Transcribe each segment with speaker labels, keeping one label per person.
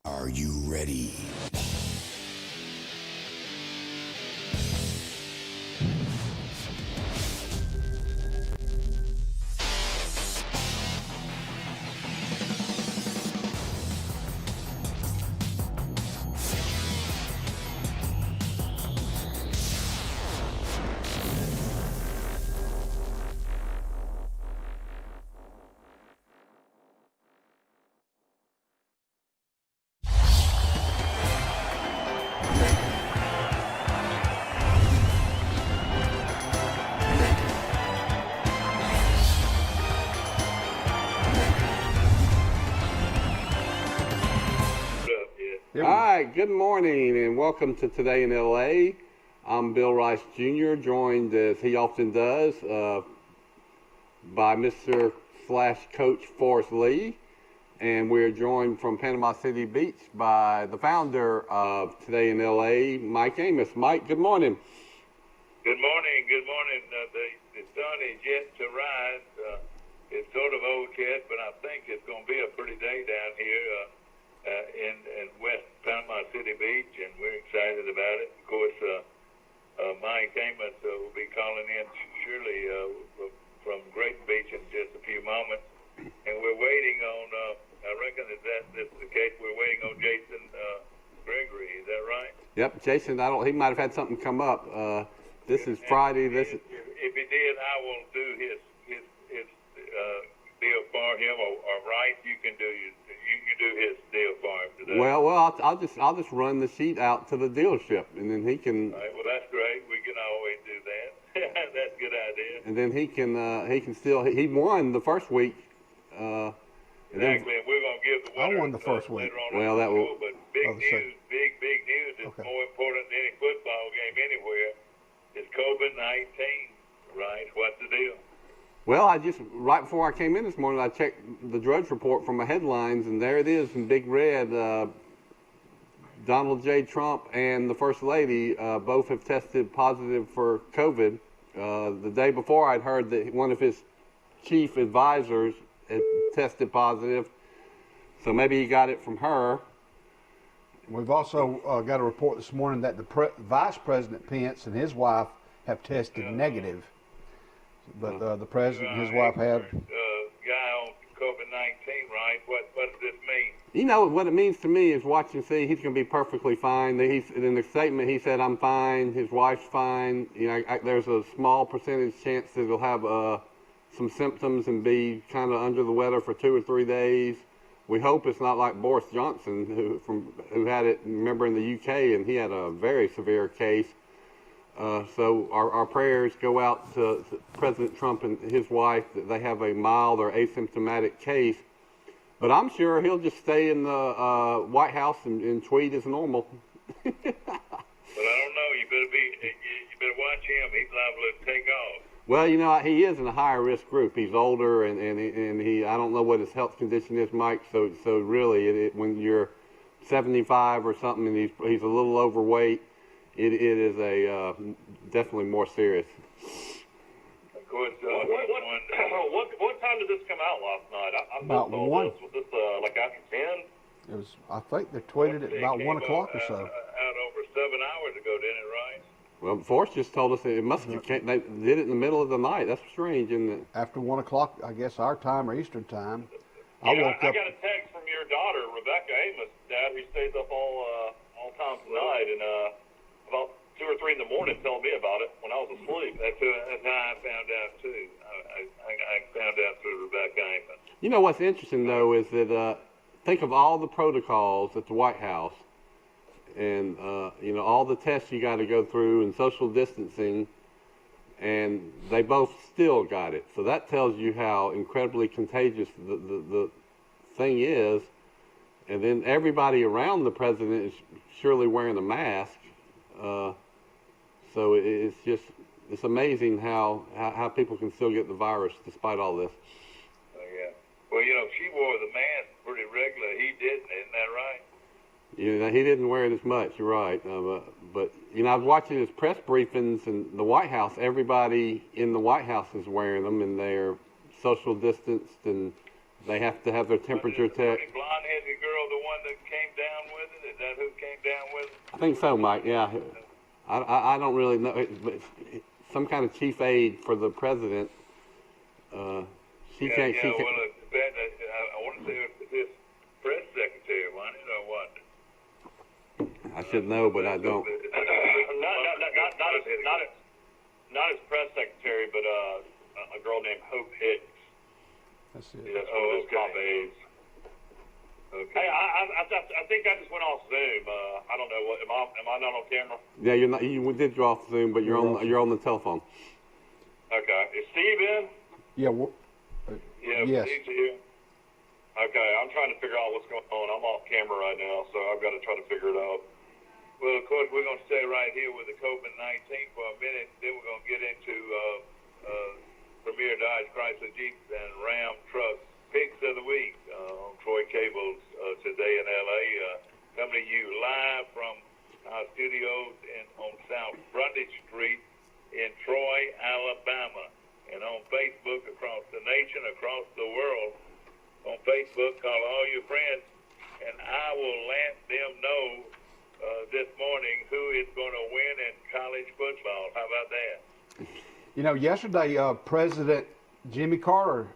Speaker 1: Are you ready?
Speaker 2: All right, good morning and welcome to Today in LA. I'm Bill Rice Jr., joined as he often does by Mr. / Coach Forrest Lee. And we're joined from Panama City Beach by the founder of Today in LA, Mike Amos. Mike, good morning.
Speaker 3: Good morning, good morning. The sun is yet to rise. It's sort of overcast, but I think it's going to be a pretty day down here in West Panama City Beach, and we're excited about it. Of course, Mike Amos will be calling in surely from Great Beach in just a few moments, and we're waiting on, I reckon that's the case, we're waiting on Jason Gregory, is that right?
Speaker 2: Yep, Jason, he might have had something come up. This is Friday.
Speaker 3: If he did, I will do his deal for him, or Rice, you can do you do his deal for him today.
Speaker 2: Well, I'll just run the sheet out to the dealership, and then he can.
Speaker 3: All right, well, that's great. We can always do that. That's a good idea.
Speaker 2: And then he can still. He won the first week.
Speaker 3: Exactly, and we're gonna give the winner.
Speaker 4: I won the first week.
Speaker 3: Later on
Speaker 2: well, that will.
Speaker 3: But big news, big news is
Speaker 4: okay.
Speaker 3: more important than any football game anywhere. Is COVID-19, right? What's the deal?
Speaker 2: Well, right before I came in this morning, I checked the Drudge Report from my headlines, and there it is in big red. Donald J. Trump and the First Lady both have tested positive for COVID. The day before, I'd heard that one of his chief advisors had tested positive, so maybe he got it from her.
Speaker 4: We've also got a report this morning that the Vice President Pence and his wife have tested negative. But the president and his wife have.
Speaker 3: Guy on COVID-19, right? What does this mean?
Speaker 2: You know, what it means to me is watch and see. He's going to be perfectly fine. In the statement, he said, I'm fine. His wife's fine. You know, there's a small percentage chance that he'll have some symptoms and be kind of under the weather for 2 or 3 days. We hope it's not like Boris Johnson, who had it, remember, in the UK, and he had a very severe case. So our prayers go out to President Trump and his wife that they have a mild or asymptomatic case. But I'm sure he'll just stay in the White House and tweet as normal.
Speaker 3: But I don't know. You better watch him. He's liable to take off.
Speaker 2: Well, you know, he is in a higher risk group. He's older, and he I don't know what his health condition is, Mike. So really, when you're 75 or something and he's a little overweight, it is definitely more serious.
Speaker 3: Of course,
Speaker 5: what time did this come out last night? I
Speaker 4: About 1.
Speaker 5: Was this like after 10?
Speaker 4: It was. I think they tweeted it about 1 o'clock or so.
Speaker 3: Out over 7 hours ago, didn't it, right?
Speaker 2: Well, Forrest just told us that it must have they did it in the middle of the night. That's strange, isn't it?
Speaker 4: After 1 o'clock, I guess our time or Eastern time.
Speaker 5: I
Speaker 4: woke up.
Speaker 5: got a text from your daughter, Rebecca Amos, Dad, who stays up all time tonight, and about 2 or 3 in the morning, telling me about it when I was asleep.
Speaker 3: That's how I found out too. I found out through Rebecca Amos.
Speaker 2: You know what's interesting though is that think of all the protocols at the White House, and you know, all the tests you got to go through and social distancing, and they both still got it. So that tells you how incredibly contagious the thing is. And then everybody around the president is surely wearing a mask. So it's amazing how people can still get the virus despite all this.
Speaker 3: Yeah. Well, you know, she wore the mask pretty regular. He didn't, isn't that right?
Speaker 2: You know, he didn't wear it as much. You're right. But you know, I was watching his press briefings in the White House. Everybody in the White House is wearing them, and they're social distanced and They have to have their temperature
Speaker 3: Was
Speaker 2: checked.
Speaker 3: the blonde-headed girl the one that came down with it? Is that who came down with it?
Speaker 2: I think so, Mike. Yeah, I don't really know, but some kind of chief aide for the president. She can't.
Speaker 3: Well, I want to say it was his press secretary, wasn't it, or what?
Speaker 2: I should know, but I don't.
Speaker 5: Not as press secretary, but a girl named Hope Hicks.
Speaker 4: That's it.
Speaker 5: That's one of those top aides.
Speaker 3: Okay.
Speaker 5: Hey, I think I just went off Zoom. I don't know what. Am I not on camera?
Speaker 2: Yeah, you're not. You did draw off Zoom, but you're on the telephone.
Speaker 5: Okay. Is Steve in?
Speaker 4: Yeah.
Speaker 3: Yeah,
Speaker 4: Yes.
Speaker 3: Steve's here.
Speaker 5: Okay. I'm trying to figure out what's going on. I'm off camera right now, so I've got to try to figure it out.
Speaker 3: Well, of course, we're going to stay right here with the COVID-19 for a minute. Then we're going to get into Premier Dodge, Chrysler, Jeeps, and Ram trucks picks of the week on Troy Cable's Today in L.A. Coming to you live from our studios on South Brundage Street in Troy, Alabama. And on Facebook across the nation, across the world. On Facebook, call all your friends, and I will let them know this morning who is going to win in college football. How about that?
Speaker 4: You know, yesterday, President Jimmy Carter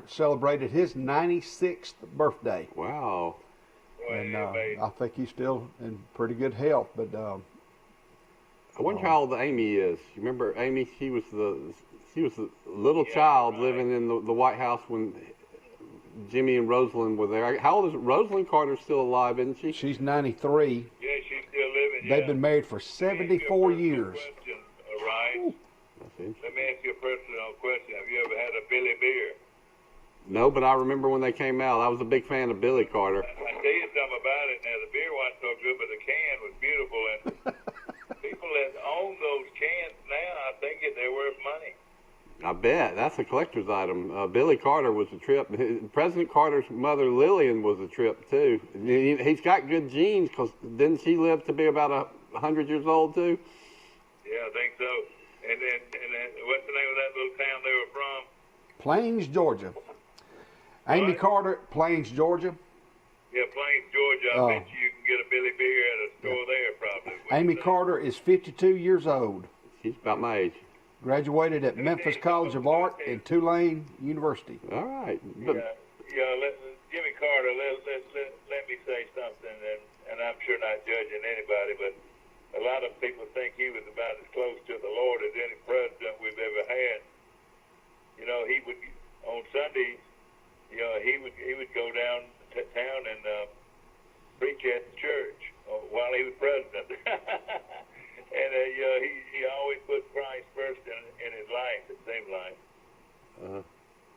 Speaker 4: celebrated his 96th birthday,
Speaker 2: Wow.
Speaker 3: Boy,
Speaker 4: and
Speaker 3: amazing.
Speaker 4: I think he's still in pretty good health. But
Speaker 2: I wonder how old Amy is. You remember Amy? She was the little child living in the White House when Jimmy and Rosalind were there. How old is Rosalind Carter's still alive, isn't she?
Speaker 4: she's 93.
Speaker 3: Yeah, she's still living.
Speaker 4: They've
Speaker 3: yeah.
Speaker 4: been married for 74 years.
Speaker 3: Question, right?
Speaker 2: That's interesting.
Speaker 3: Let me ask you a personal question. Have you ever had a Billy Beer?
Speaker 2: No, but I remember when they came out. I was a big fan of Billy Carter.
Speaker 3: I tell you something about it. Now, the beer wasn't so good, but the can was beautiful. And people that own those cans now, I think they're worth money.
Speaker 2: I bet that's a collector's item. Billy Carter was a trip. President Carter's mother Lillian was a trip too. He's got good genes because didn't she live to be about 100 years old too?
Speaker 3: Yeah, I think so. And then what's the name of that little town they were from?
Speaker 4: Plains, Georgia. Amy Carter, Plains, Georgia.
Speaker 3: Yeah, Plains, Georgia. I bet you can get a Billy Beer at a store there probably.
Speaker 4: Amy Carter is 52 years old.
Speaker 2: She's about my age.
Speaker 4: Graduated at Memphis College of Art and Tulane University.
Speaker 2: All right. But,
Speaker 3: Jimmy Carter, let me say something, and I'm sure not judging anybody, but a lot of people think he was about as close to the Lord as any president we've ever had. You know, he would, on Sundays, you know, he would go down to town and preach at the church while he was president. And he always put Christ first in his life, it seemed like.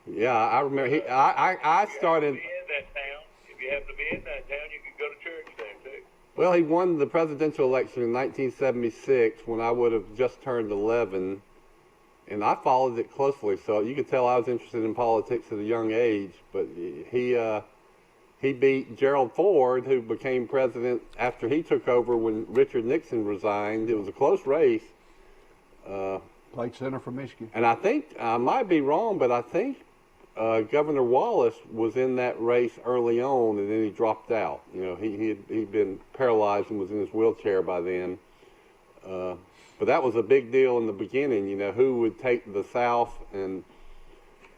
Speaker 2: yeah, I remember. I started.
Speaker 3: If you happen to be in that town, if you happen to be in that town, you could go to church there too.
Speaker 2: Well, he won the presidential election in 1976 when I would have just turned 11, and I followed it closely. So you could tell I was interested in politics at a young age. But he beat Gerald Ford, who became president after he took over when Richard Nixon resigned. It was a close race.
Speaker 4: Played center for Michigan.
Speaker 2: And I think, I might be wrong, but I think Governor Wallace was in that race early on, and then he dropped out. You know, he'd been paralyzed and was in his wheelchair by then. But that was a big deal in the beginning, you know, who would take the South, and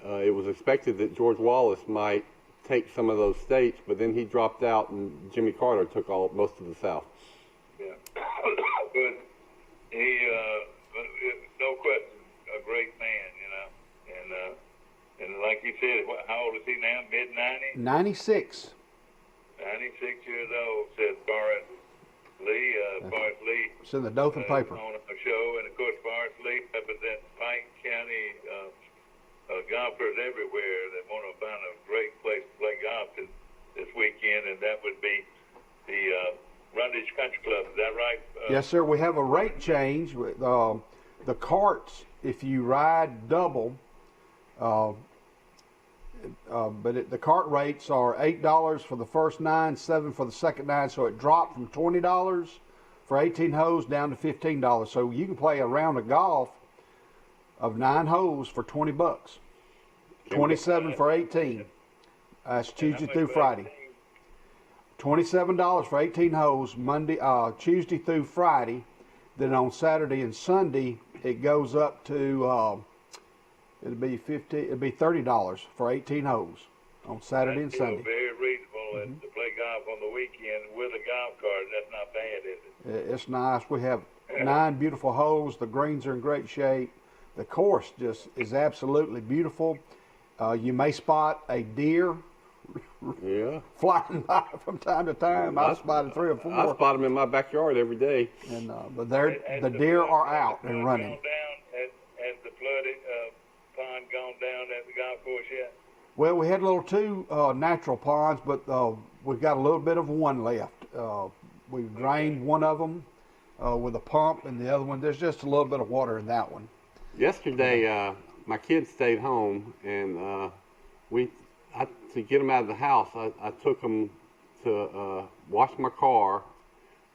Speaker 2: it was expected that George Wallace might take some of those states, but then he dropped out, and Jimmy Carter took most of the South.
Speaker 3: Yeah. But he, no question, a great man, you know. And like you said, how old is he now? Mid-90s?
Speaker 4: 96.
Speaker 3: 96 years old, says Forrest Lee. Forrest Lee.
Speaker 4: It's in the Dothan paper.
Speaker 3: On a show, and of course, Forrest Lee represents Pike County golfers everywhere that want to find a great place to play golf this weekend, and that would be the Brundage Country Club. Is that right?
Speaker 4: Yes, sir. We have a rate change. With the carts, if you ride double, the cart rates are $8 for the first 9, $7 for the second 9. So it dropped from $20 for 18 holes down to $15. So you can play a round of golf of 9 holes for $20. 27 for 18. That's
Speaker 3: And
Speaker 4: Tuesday
Speaker 3: how
Speaker 4: through
Speaker 3: much
Speaker 4: Friday. $27 for 18 holes, Tuesday through Friday. Then on Saturday and Sunday, it goes up to it'll be $30 for 18 holes on Saturday and
Speaker 3: That's still
Speaker 4: Sunday.
Speaker 3: very reasonable and to play golf on the weekend with a golf cart. That's not bad, is it?
Speaker 4: It's nice. We have 9 beautiful holes. The greens are in great shape. The course just is absolutely beautiful. You may spot a deer
Speaker 2: Yeah.
Speaker 4: flying by from time to time. I spotted 3 or 4.
Speaker 2: I spot them in my backyard every day.
Speaker 4: And but the deer are out and running.
Speaker 3: Has the flooded pond gone down at the golf course yet?
Speaker 4: Well, we had 2 natural ponds, but we've got a little bit of one left. We drained one of them with a pump, and the other one, there's just a little bit of water in that one.
Speaker 2: Yesterday, my kids stayed home, and to get them out of the house, I took them to wash my car,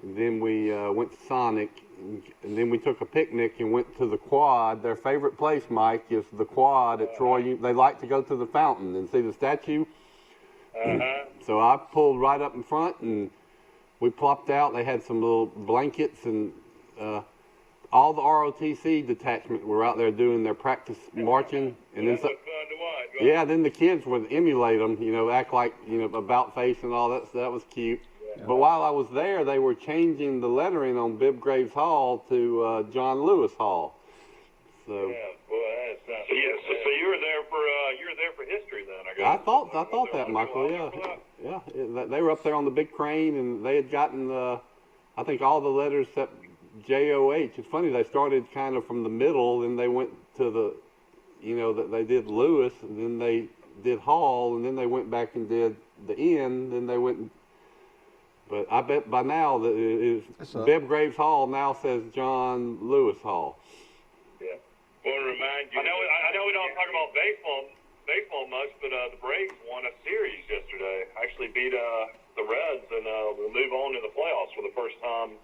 Speaker 2: and then we went to Sonic, and then we took a picnic and went to the Quad. Their favorite place, Mike, is the Quad at Troy. They like to go to the fountain and see the statue. So I pulled right up in front, and we plopped out. They had some little blankets, and all the ROTC detachment were out there doing their practice marching. And then
Speaker 3: That was fun to watch. Right?
Speaker 2: yeah, then the kids would emulate them, act like, about face and all that. So that was cute. Yeah. But while I was there, they were changing the lettering on Bibb Graves Hall to John Lewis Hall. So
Speaker 3: Yeah, boy, that's not.
Speaker 5: So you were there for history then, I guess.
Speaker 2: I thought that, Michael. Yeah. They were up there on the big crane, and they had gotten I think all the letters except JOH. It's funny, they started kind of from the middle, then they went to the, that they did Lewis, and then they did Hall, and then they went back and did the N, then they went. But I bet by now that it is Bibb Graves Hall now says John Lewis Hall.
Speaker 3: Yeah. Want to remind you.
Speaker 5: I know we don't talk about baseball much, but the Braves won a series yesterday. Actually beat the Reds, and will move on to the playoffs for the first time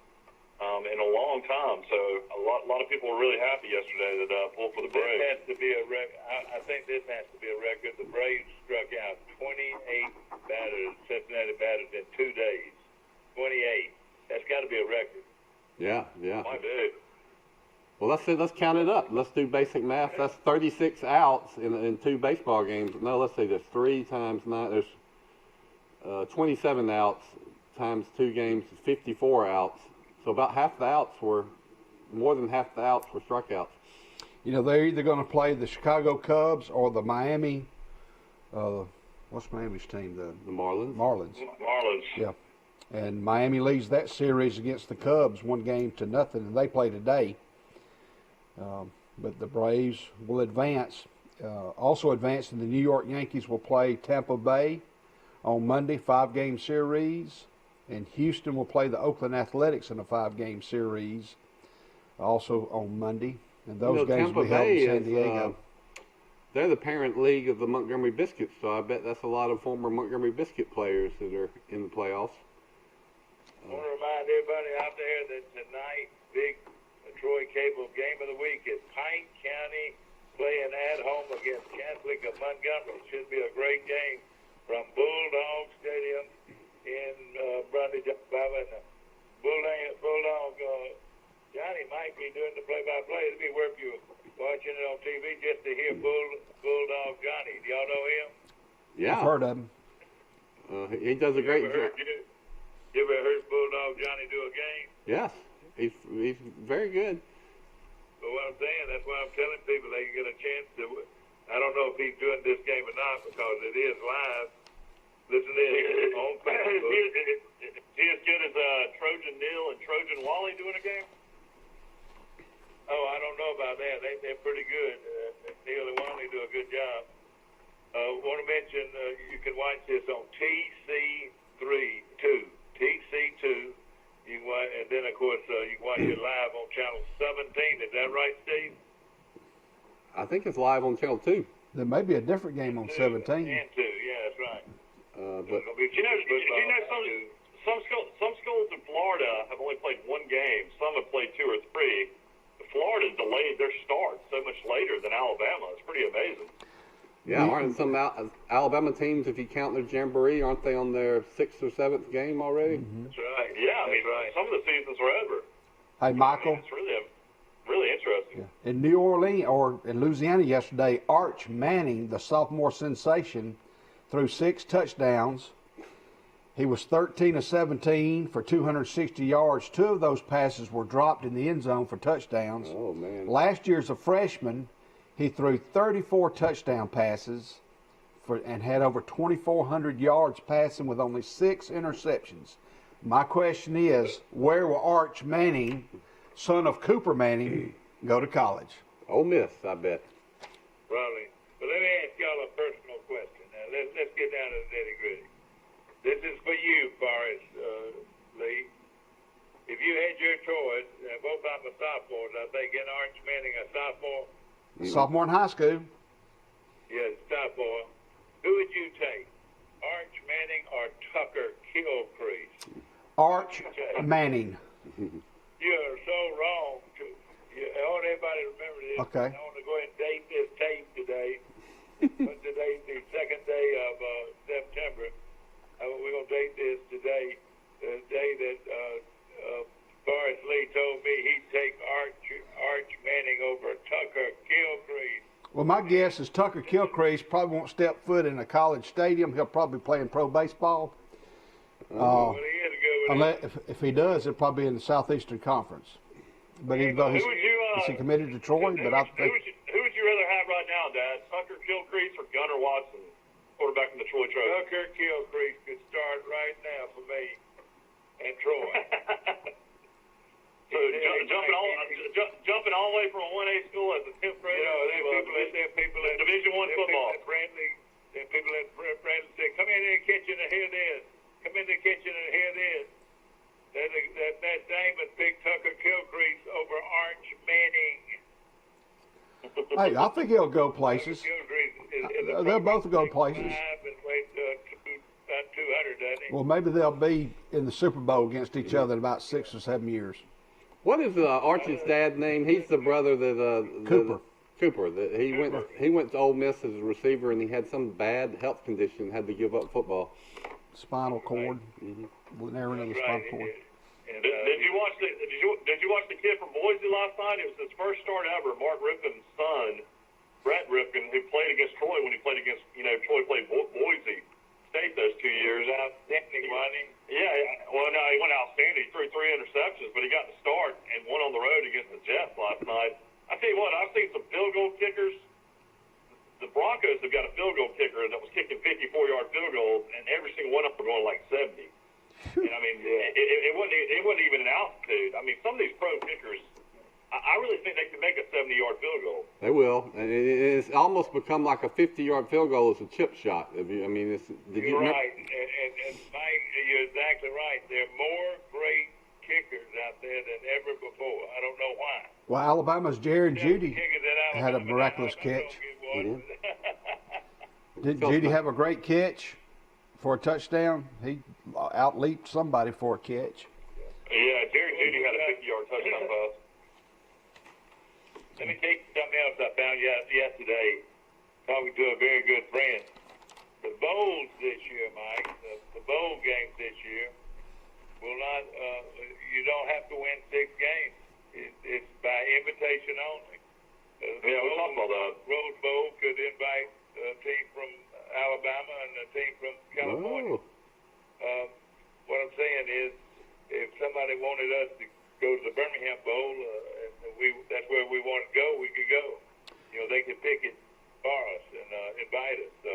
Speaker 5: in a long time. So a lot of people were really happy yesterday that pulled for the Braves.
Speaker 3: This has to be a record. I think this has to be a record. The Braves struck out 28 batters, Cincinnati batters in 2 days. 28. That's got to be a record.
Speaker 2: Yeah.
Speaker 5: My dude.
Speaker 2: Well, let's count it up. Let's do basic math. That's 36 outs in 2 baseball games. No, let's see. There's 3 times 9. There's 27 outs times 2 games, 54 outs. So about more than half the outs were strikeouts.
Speaker 4: They're either going to play the Chicago Cubs or the Miami. What's Miami's team?
Speaker 2: The Marlins.
Speaker 4: Marlins. Yeah. And Miami leads that series against the Cubs 1-0, and they play today. But the Braves will advance. Also advancing, the New York Yankees will play Tampa Bay on Monday, 5-game series. And Houston will play the Oakland Athletics in a 5-game series also on Monday. And those games will be held in San Diego.
Speaker 2: They're the parent league of the Montgomery Biscuits, so I bet that's a lot of former Montgomery Biscuit players that are in the playoffs.
Speaker 3: I want to remind everybody out there that tonight, big Troy Cable game of the week is Pike County playing at home against Catholic of Montgomery. It should be a great game from Bulldog Stadium in Brundage, Alabama. Bulldog Johnny might be doing the play-by-play. It'd be worth you watching it on TV just to hear Bulldog Johnny. Do y'all know him?
Speaker 2: Yeah.
Speaker 4: I've heard of him.
Speaker 2: He does a great job.
Speaker 3: You ever heard Bulldog Johnny do a game?
Speaker 2: Yes. He's very good.
Speaker 3: But what I'm saying, that's why I'm telling people they can get a chance to. I don't know if he's doing this game or not because it is live. Listen to this on Facebook.
Speaker 5: Is he as good as Trojan Neal and Trojan Wally doing a game?
Speaker 3: Oh, I don't know about that. They're pretty good. Neal and Wally do a good job. Want to mention you can watch this on TC2. You can watch, and then of course you can watch it live on channel 17. Is that right, Steve?
Speaker 2: I think it's live on channel 2.
Speaker 4: There may be a different game on 17.
Speaker 3: And 2, yeah, that's right.
Speaker 2: But
Speaker 5: some schools in Florida have only played 1 game. Some have played 2 or 3. Florida's delayed their start so much later than Alabama. It's pretty amazing.
Speaker 2: Yeah, aren't some Alabama teams, if you count their jamboree, aren't they on their 6th or 7th game already?
Speaker 4: Mm-hmm.
Speaker 5: That's right. Yeah, I mean, some of the seasons are over.
Speaker 4: Hey, Michael.
Speaker 5: It's really interesting.
Speaker 4: Yeah. In New Orleans or in Louisiana yesterday, Arch Manning, the sophomore sensation, threw 6 touchdowns. He was 13 of 17 for 260 yards. 2 of those passes were dropped in the end zone for touchdowns.
Speaker 2: Oh, man.
Speaker 4: Last year as a freshman, he threw 34 touchdown passes and had over 2,400 yards passing with only 6 interceptions. My question is, where will Arch Manning, son of Cooper Manning, go to college?
Speaker 2: Ole Miss, I bet.
Speaker 3: Probably. But let me ask y'all a personal question. Now, let's get down to the nitty-gritty. This is for you, Forrest Lee. If you had your choice, both of them are sophomores, I think, in Arch Manning a sophomore?
Speaker 4: Sophomore in high school.
Speaker 3: Yes, sophomore. Who would you take, Arch Manning or Tucker Kilcrease?
Speaker 4: Arch Manning.
Speaker 3: You are so wrong. I want everybody to remember this.
Speaker 4: Okay.
Speaker 3: I want to go ahead and date this tape today. But today's the 2nd day of September. We're going to date this today, the day that Forrest Lee told me he'd take Arch Manning over Tucker Kilcrease.
Speaker 4: Well, my guess is Tucker Kilcrease probably won't step foot in a college stadium. He'll probably play in pro baseball.
Speaker 3: Well, he is good with
Speaker 4: Unless, if he does, it'll probably be in the Southeastern Conference. But even though he's he committed to Troy, but I think
Speaker 5: Who would you rather have right now, Dad? Tucker Kilcrease or Gunnar Watson, quarterback from the Troy Trojans?
Speaker 3: Tucker Kilcrease could start right now for me and Troy.
Speaker 5: So jumping all the way from a 1A school as a 10th grader.
Speaker 3: You know, there are people in
Speaker 5: Division I football.
Speaker 3: There are people in Friendly say, come in the kitchen and hear this. Come in the kitchen and hear this. That Damon picked Tucker Kilcrease over Arch Manning.
Speaker 4: hey, I think he'll go places. They'll both go places.
Speaker 3: And weighs about 200, doesn't he?
Speaker 4: Well, maybe they'll be in the Super Bowl against each other in about 6 or 7 years.
Speaker 2: What is Archie's dad's name? He's the brother that
Speaker 4: Cooper.
Speaker 2: Cooper. That he went to Ole Miss as a receiver, and he had some bad health condition, had to give up football.
Speaker 4: Spinal cord, narrowing of the spinal cord.
Speaker 3: And,
Speaker 5: Did you watch the kid from Boise last night? It was his first start ever. Mark Ripken's son, Brett Ripken, who played against Troy when he played against Troy played Boise State those 2 years.
Speaker 3: Outstanding, wasn't he?
Speaker 5: Yeah. Well, no, he went outstanding. He threw 3 interceptions, but he got the start and won on the road against the Jets last night. I tell you what, I've seen some field goal kickers. The Broncos have got a field goal kicker that was kicking 54-yard field goals, and every single one of them were going like 70. And I mean, it wasn't even an altitude. I mean, some of these pro kickers, I really think they can make a 70-yard field goal.
Speaker 2: They will, and it's almost become like a 50-yard field goal as a chip shot. You're right,
Speaker 3: and Mike, you're exactly right. There are more great kickers out there than ever before. I don't know why.
Speaker 4: Well, Alabama's Jared Judy had a miraculous catch. Did Judy have a great catch for a touchdown? He outleaped somebody for a catch.
Speaker 5: Yeah, Jerry Judy had a 50-yard touchdown pass.
Speaker 3: Let me tell you something else I found yesterday, talking to a very good friend. The bowls this year, Mike, the bowl games this year, will not, you don't have to win 6 games. It's by invitation only.
Speaker 5: Yeah, we talked about that.
Speaker 3: Rose Bowl could invite a team from Alabama and a team from California. What I'm saying is, if somebody wanted us to go to the Birmingham Bowl, that's where we want to go, we could go. You know, they could pick it for us and invite us. So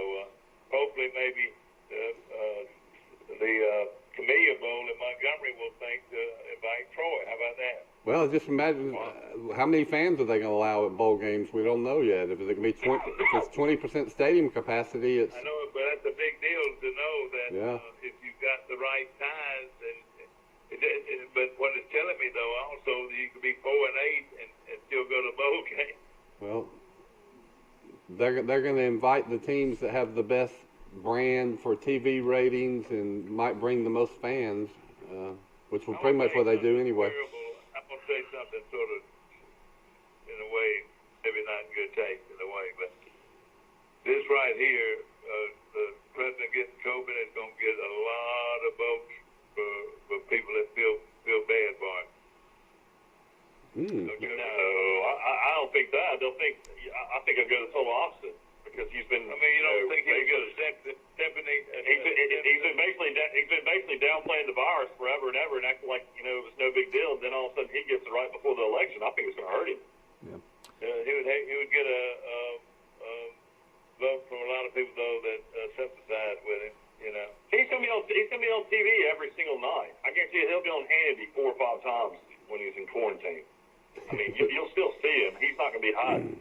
Speaker 3: hopefully maybe the Camellia Bowl in Montgomery will think to invite Troy. How about that?
Speaker 2: Well, just imagine how many fans are they going to allow at bowl games? We don't know yet. If it's going to be if it's 20% stadium capacity, it's.
Speaker 3: I know, but that's a big deal to know that if you've got the right ties. But what it's telling me though, also that you could be 4-8 and still go to a bowl game.
Speaker 2: Well, they're going to invite the teams that have the best brand for TV ratings and might bring the most fans, which will pretty much what they do anyway.
Speaker 3: I'm going to say something sort of in a way, maybe not in good taste in a way, but this right here, the president getting COVID is going to get a lot of votes for people that feel bad for him.
Speaker 5: No, I don't think that. I think I'd go the total opposite because he's been.
Speaker 3: I mean, you don't think he would go to symphony?
Speaker 5: He's been basically downplaying the virus forever and ever and acting like it was no big deal. And then all of a sudden he gets it right before the election. I think it's going to hurt him.
Speaker 4: Yeah.
Speaker 3: He would get a vote from a lot of people though that sympathize with him.
Speaker 5: He's going to be on TV every single night. I guarantee you he'll be on Hannity 4 or 5 times when he's in quarantine. I mean, you'll still see him. He's not going to be hiding.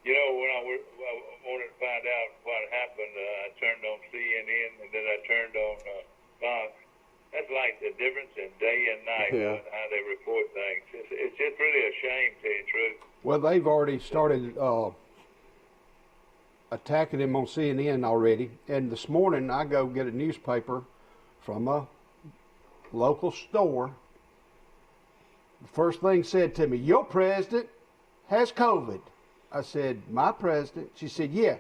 Speaker 3: When I wanted to find out what happened, I turned on CNN and then I turned on Fox. That's like the difference in day and night on how they report things. It's just really a shame, to tell you the truth.
Speaker 4: Well, they've already started attacking him on CNN already. And this morning, I go get a newspaper from a local store. The first thing said to me, "Your president has COVID." I said, "My president?" She said, "Yeah,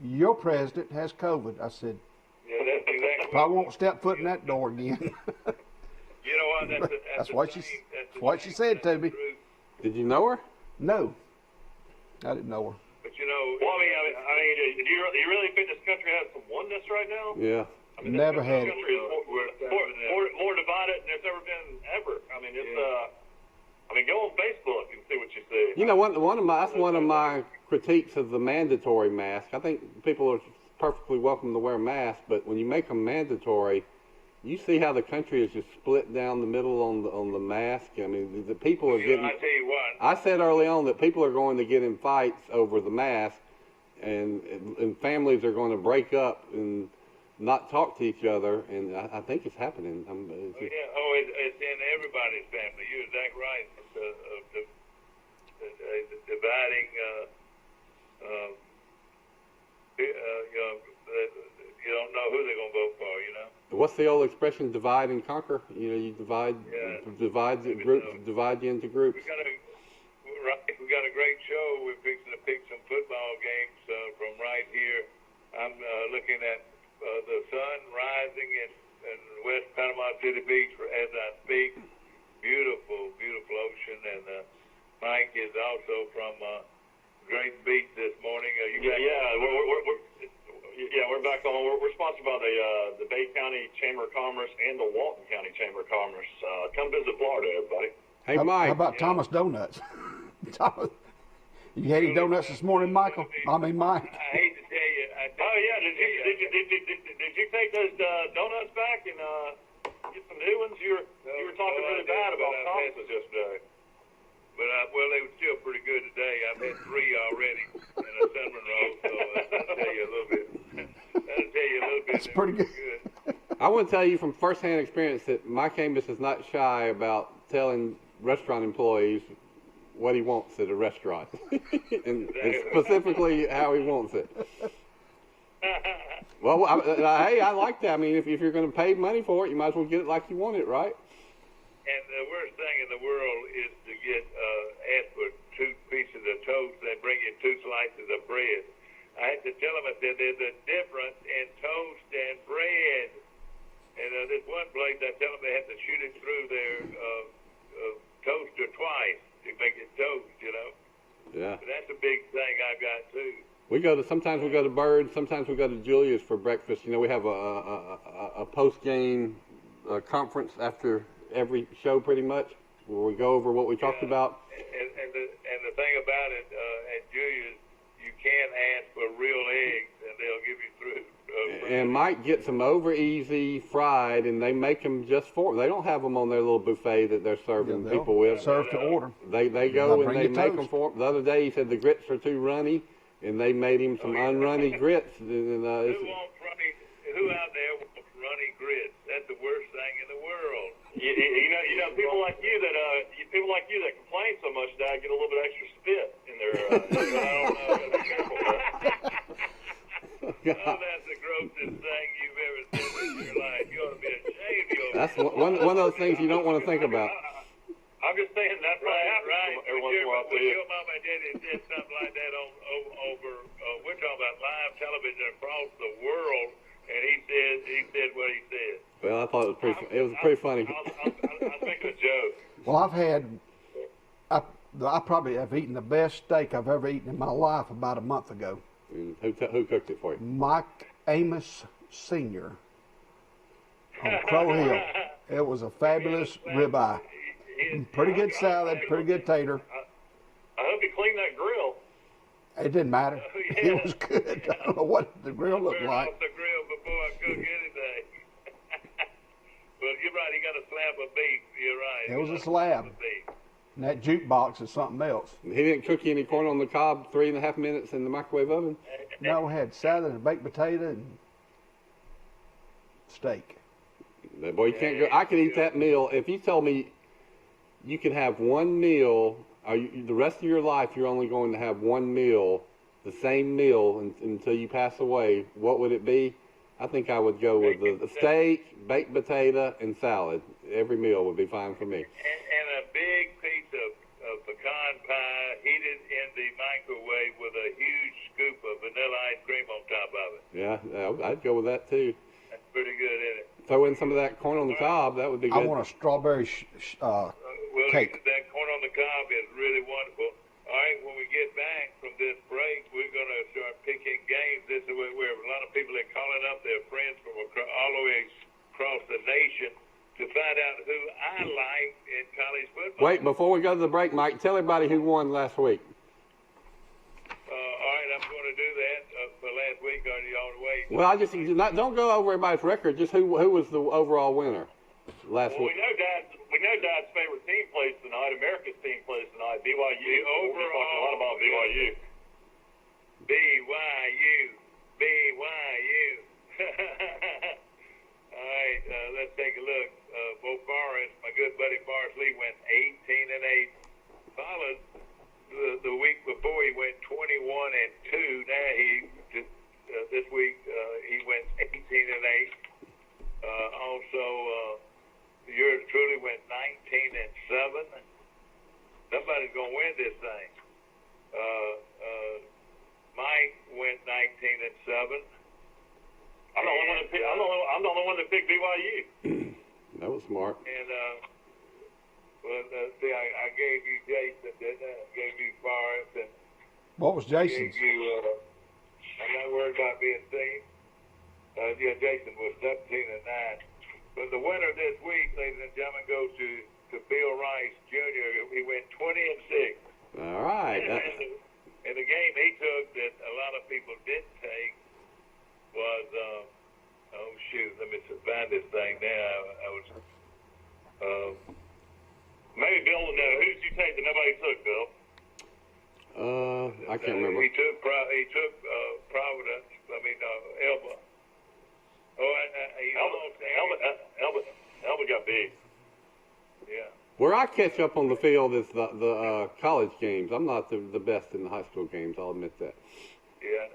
Speaker 4: your president has COVID." I said,
Speaker 3: Yeah, that's exactly.
Speaker 4: "I won't step foot in that door again."
Speaker 3: You know what?
Speaker 4: That's what she said to me.
Speaker 2: Did you know her?
Speaker 4: No, I didn't know her.
Speaker 3: But
Speaker 5: Well, I mean, do you really think this country has some oneness right now?
Speaker 2: Yeah.
Speaker 5: I mean,
Speaker 4: Never
Speaker 5: this
Speaker 4: had it.
Speaker 5: country is more divided than it's ever been ever. I mean, it's go on Facebook and see what you see.
Speaker 2: That's one of my critiques of the mandatory mask. I think people are perfectly welcome to wear masks, but when you make them mandatory, you see how the country is just split down the middle on the mask. I mean, the people are getting.
Speaker 3: I tell you what.
Speaker 2: I said early on that people are going to get in fights over the mask, and families are going to break up and not talk to each other, and I think it's happening.
Speaker 3: It's in everybody's family. You're exactly right. The dividing, you don't know who they're going to vote for.
Speaker 2: What's the old expression? Divide and conquer. You divide the groups, divide you into groups.
Speaker 3: We got a great show. We're fixing to pick some football games from right here. I'm looking at the sun rising in West Panama City Beach as I speak. Beautiful, beautiful ocean. And Mike is also from Great Beach this morning.
Speaker 5: We're back on. We're sponsored by the Bay County Chamber of Commerce and the Walton County Chamber of Commerce. Come visit Florida, everybody.
Speaker 2: Hey, Mike.
Speaker 4: How about Thomas Donuts? Thomas, you had any donuts this morning, Michael? I mean, Mike.
Speaker 3: I hate to tell you.
Speaker 5: Did you take those donuts back and get some new ones? You were talking really bad about Thomas's yesterday.
Speaker 3: But they were still pretty good today. I've had 3 already in a cinnamon roll, so that'll tell you a little bit.
Speaker 4: That's pretty good.
Speaker 2: I want to tell you from firsthand experience that Mike Amos is not shy about telling restaurant employees what he wants at a restaurant, and specifically how he wants it. Well, hey, I like that. I mean, if you're going to pay money for it, you might as well get it like you want it, right?
Speaker 3: And the worst thing in the world is to get asked for 2 pieces of toast. They bring you 2 slices of bread. I had to tell them, I said, there's a difference in toast and bread. And this one place, I tell them they have to shoot it through their toaster twice to make it toast,
Speaker 2: Yeah.
Speaker 3: But that's a big thing I've got, too.
Speaker 2: Sometimes we go to Bird, sometimes we go to Julia's for breakfast. We have a post-game conference after every show pretty much, where we go over what we talked about.
Speaker 3: And the thing about it, at Julia's, you can ask for real eggs, and they'll give you through.
Speaker 2: And Mike gets them over easy, fried, and they make them just for them. They don't have them on their little buffet that they're serving people with.
Speaker 4: Serve to order.
Speaker 2: They go and they make
Speaker 4: toast.
Speaker 2: them for them. The other day he said the grits are too runny, and they made him some unrunny grits.
Speaker 3: Who out there wants runny grits? That's the worst thing in the world.
Speaker 5: People like you that complain so much that I get a little bit extra spit in their. I don't know.
Speaker 3: Oh, that's the grossest thing you've ever seen in your life. You ought to be ashamed of yourself.
Speaker 2: That's one of those things you don't want to think about.
Speaker 5: I'm just saying that might happen every once in a while to you.
Speaker 3: Your mama and daddy did something like that over we're talking television across the world, and he said what he said.
Speaker 2: Well, I thought it was pretty funny.
Speaker 3: I was making a joke.
Speaker 4: Well, I probably have eaten the best steak I've ever eaten in my life about a month ago.
Speaker 2: Who cooked it for you?
Speaker 4: Mike AMOS Sr. on Crow Hill. It was a fabulous ribeye. Pretty good salad, pretty good tater.
Speaker 3: I hope you cleaned that grill.
Speaker 4: It didn't matter. It was good. I don't know what the grill looked
Speaker 3: Burn
Speaker 4: like.
Speaker 3: off the grill before I cook anything. But you're right, he got a slab of beef. You're right.
Speaker 4: It was a slab.
Speaker 3: Of beef.
Speaker 4: And that jukebox is something else.
Speaker 2: He didn't cook you any corn on the cob 3.5 minutes in the microwave oven?
Speaker 4: No, we had salad and baked potato and steak.
Speaker 2: Boy, you can't go. I could eat that meal. If you told me you could have one meal, the rest of your life you're only going to have one meal, the same meal until you pass away, what would it be? I think I would go with the steak, baked potato, and salad. Every meal would be fine for me.
Speaker 3: And a big piece of pecan pie heated in the microwave with a huge scoop of vanilla ice cream on top of it.
Speaker 2: Yeah, I'd go with that too.
Speaker 3: That's pretty good, isn't it?
Speaker 2: Throw in some of that corn on the cob. That would be good.
Speaker 4: I want a strawberry
Speaker 3: Well,
Speaker 4: cake.
Speaker 3: that corn on the cob is really wonderful. All right, when we get back from this break, we're going to start picking games. This is where a lot of people are calling up their friends from all the way across the nation to find out who I like in college football.
Speaker 2: Wait, before we go to the break, Mike, tell everybody who won last week.
Speaker 3: All right, I'm going to do that for last week. Are you on the way?
Speaker 2: Well, don't go over everybody's record. Just who was the overall winner last
Speaker 5: Well,
Speaker 2: week.
Speaker 5: we know Dad's favorite team plays tonight. America's team plays tonight. BYU.
Speaker 3: The overall,
Speaker 5: We're talking a lot about BYU.
Speaker 3: BYU. All right, let's take a look. Bo Forrest, my good buddy Forrest Lee, went 18-8. Followed the week before, he went 21-2. Now this week he went 18-8. Also, yours truly went 19-7. Somebody's gonna win this thing. Mike went 19-7.
Speaker 5: I'm the only one that picked BYU.
Speaker 2: That was smart.
Speaker 3: And see, I gave you Jason, didn't I? I gave you Forrest, and
Speaker 4: What was
Speaker 3: gave
Speaker 4: Jason's?
Speaker 3: you. I'm not worried about being seen. Yeah, Jason was 17-9. But the winner this week, ladies and gentlemen, goes to Bill Rice Jr. He went 20-6.
Speaker 2: All right.
Speaker 3: And the game he took that a lot of people didn't take was, oh shoot, let me find this thing now. I was,
Speaker 5: Maybe Bill will know. Who did you take that nobody took, Bill?
Speaker 2: I can't remember.
Speaker 3: He took Providence. Elba.
Speaker 5: Elba got big.
Speaker 3: Yeah.
Speaker 2: Where I catch up on the field is the college games. I'm not the best in the high school games. I'll admit that.
Speaker 3: Yeah.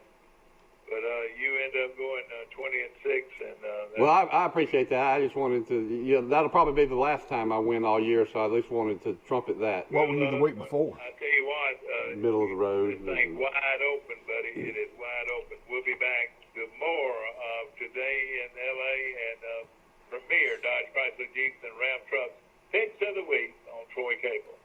Speaker 3: But you end up going 20-6, and
Speaker 2: Well, I appreciate that. I just wanted to. That'll probably be the last time I win all year, so I at least wanted to trumpet that.
Speaker 4: What were you the week before?
Speaker 3: I tell you what,
Speaker 2: Middle of the road.
Speaker 3: this thing's wide open, buddy. It is wide open. We'll be back to more of Today in L.A. and Premier Dodge Chrysler Jeeps and Ram Trucks picks of the week on Troy Cable.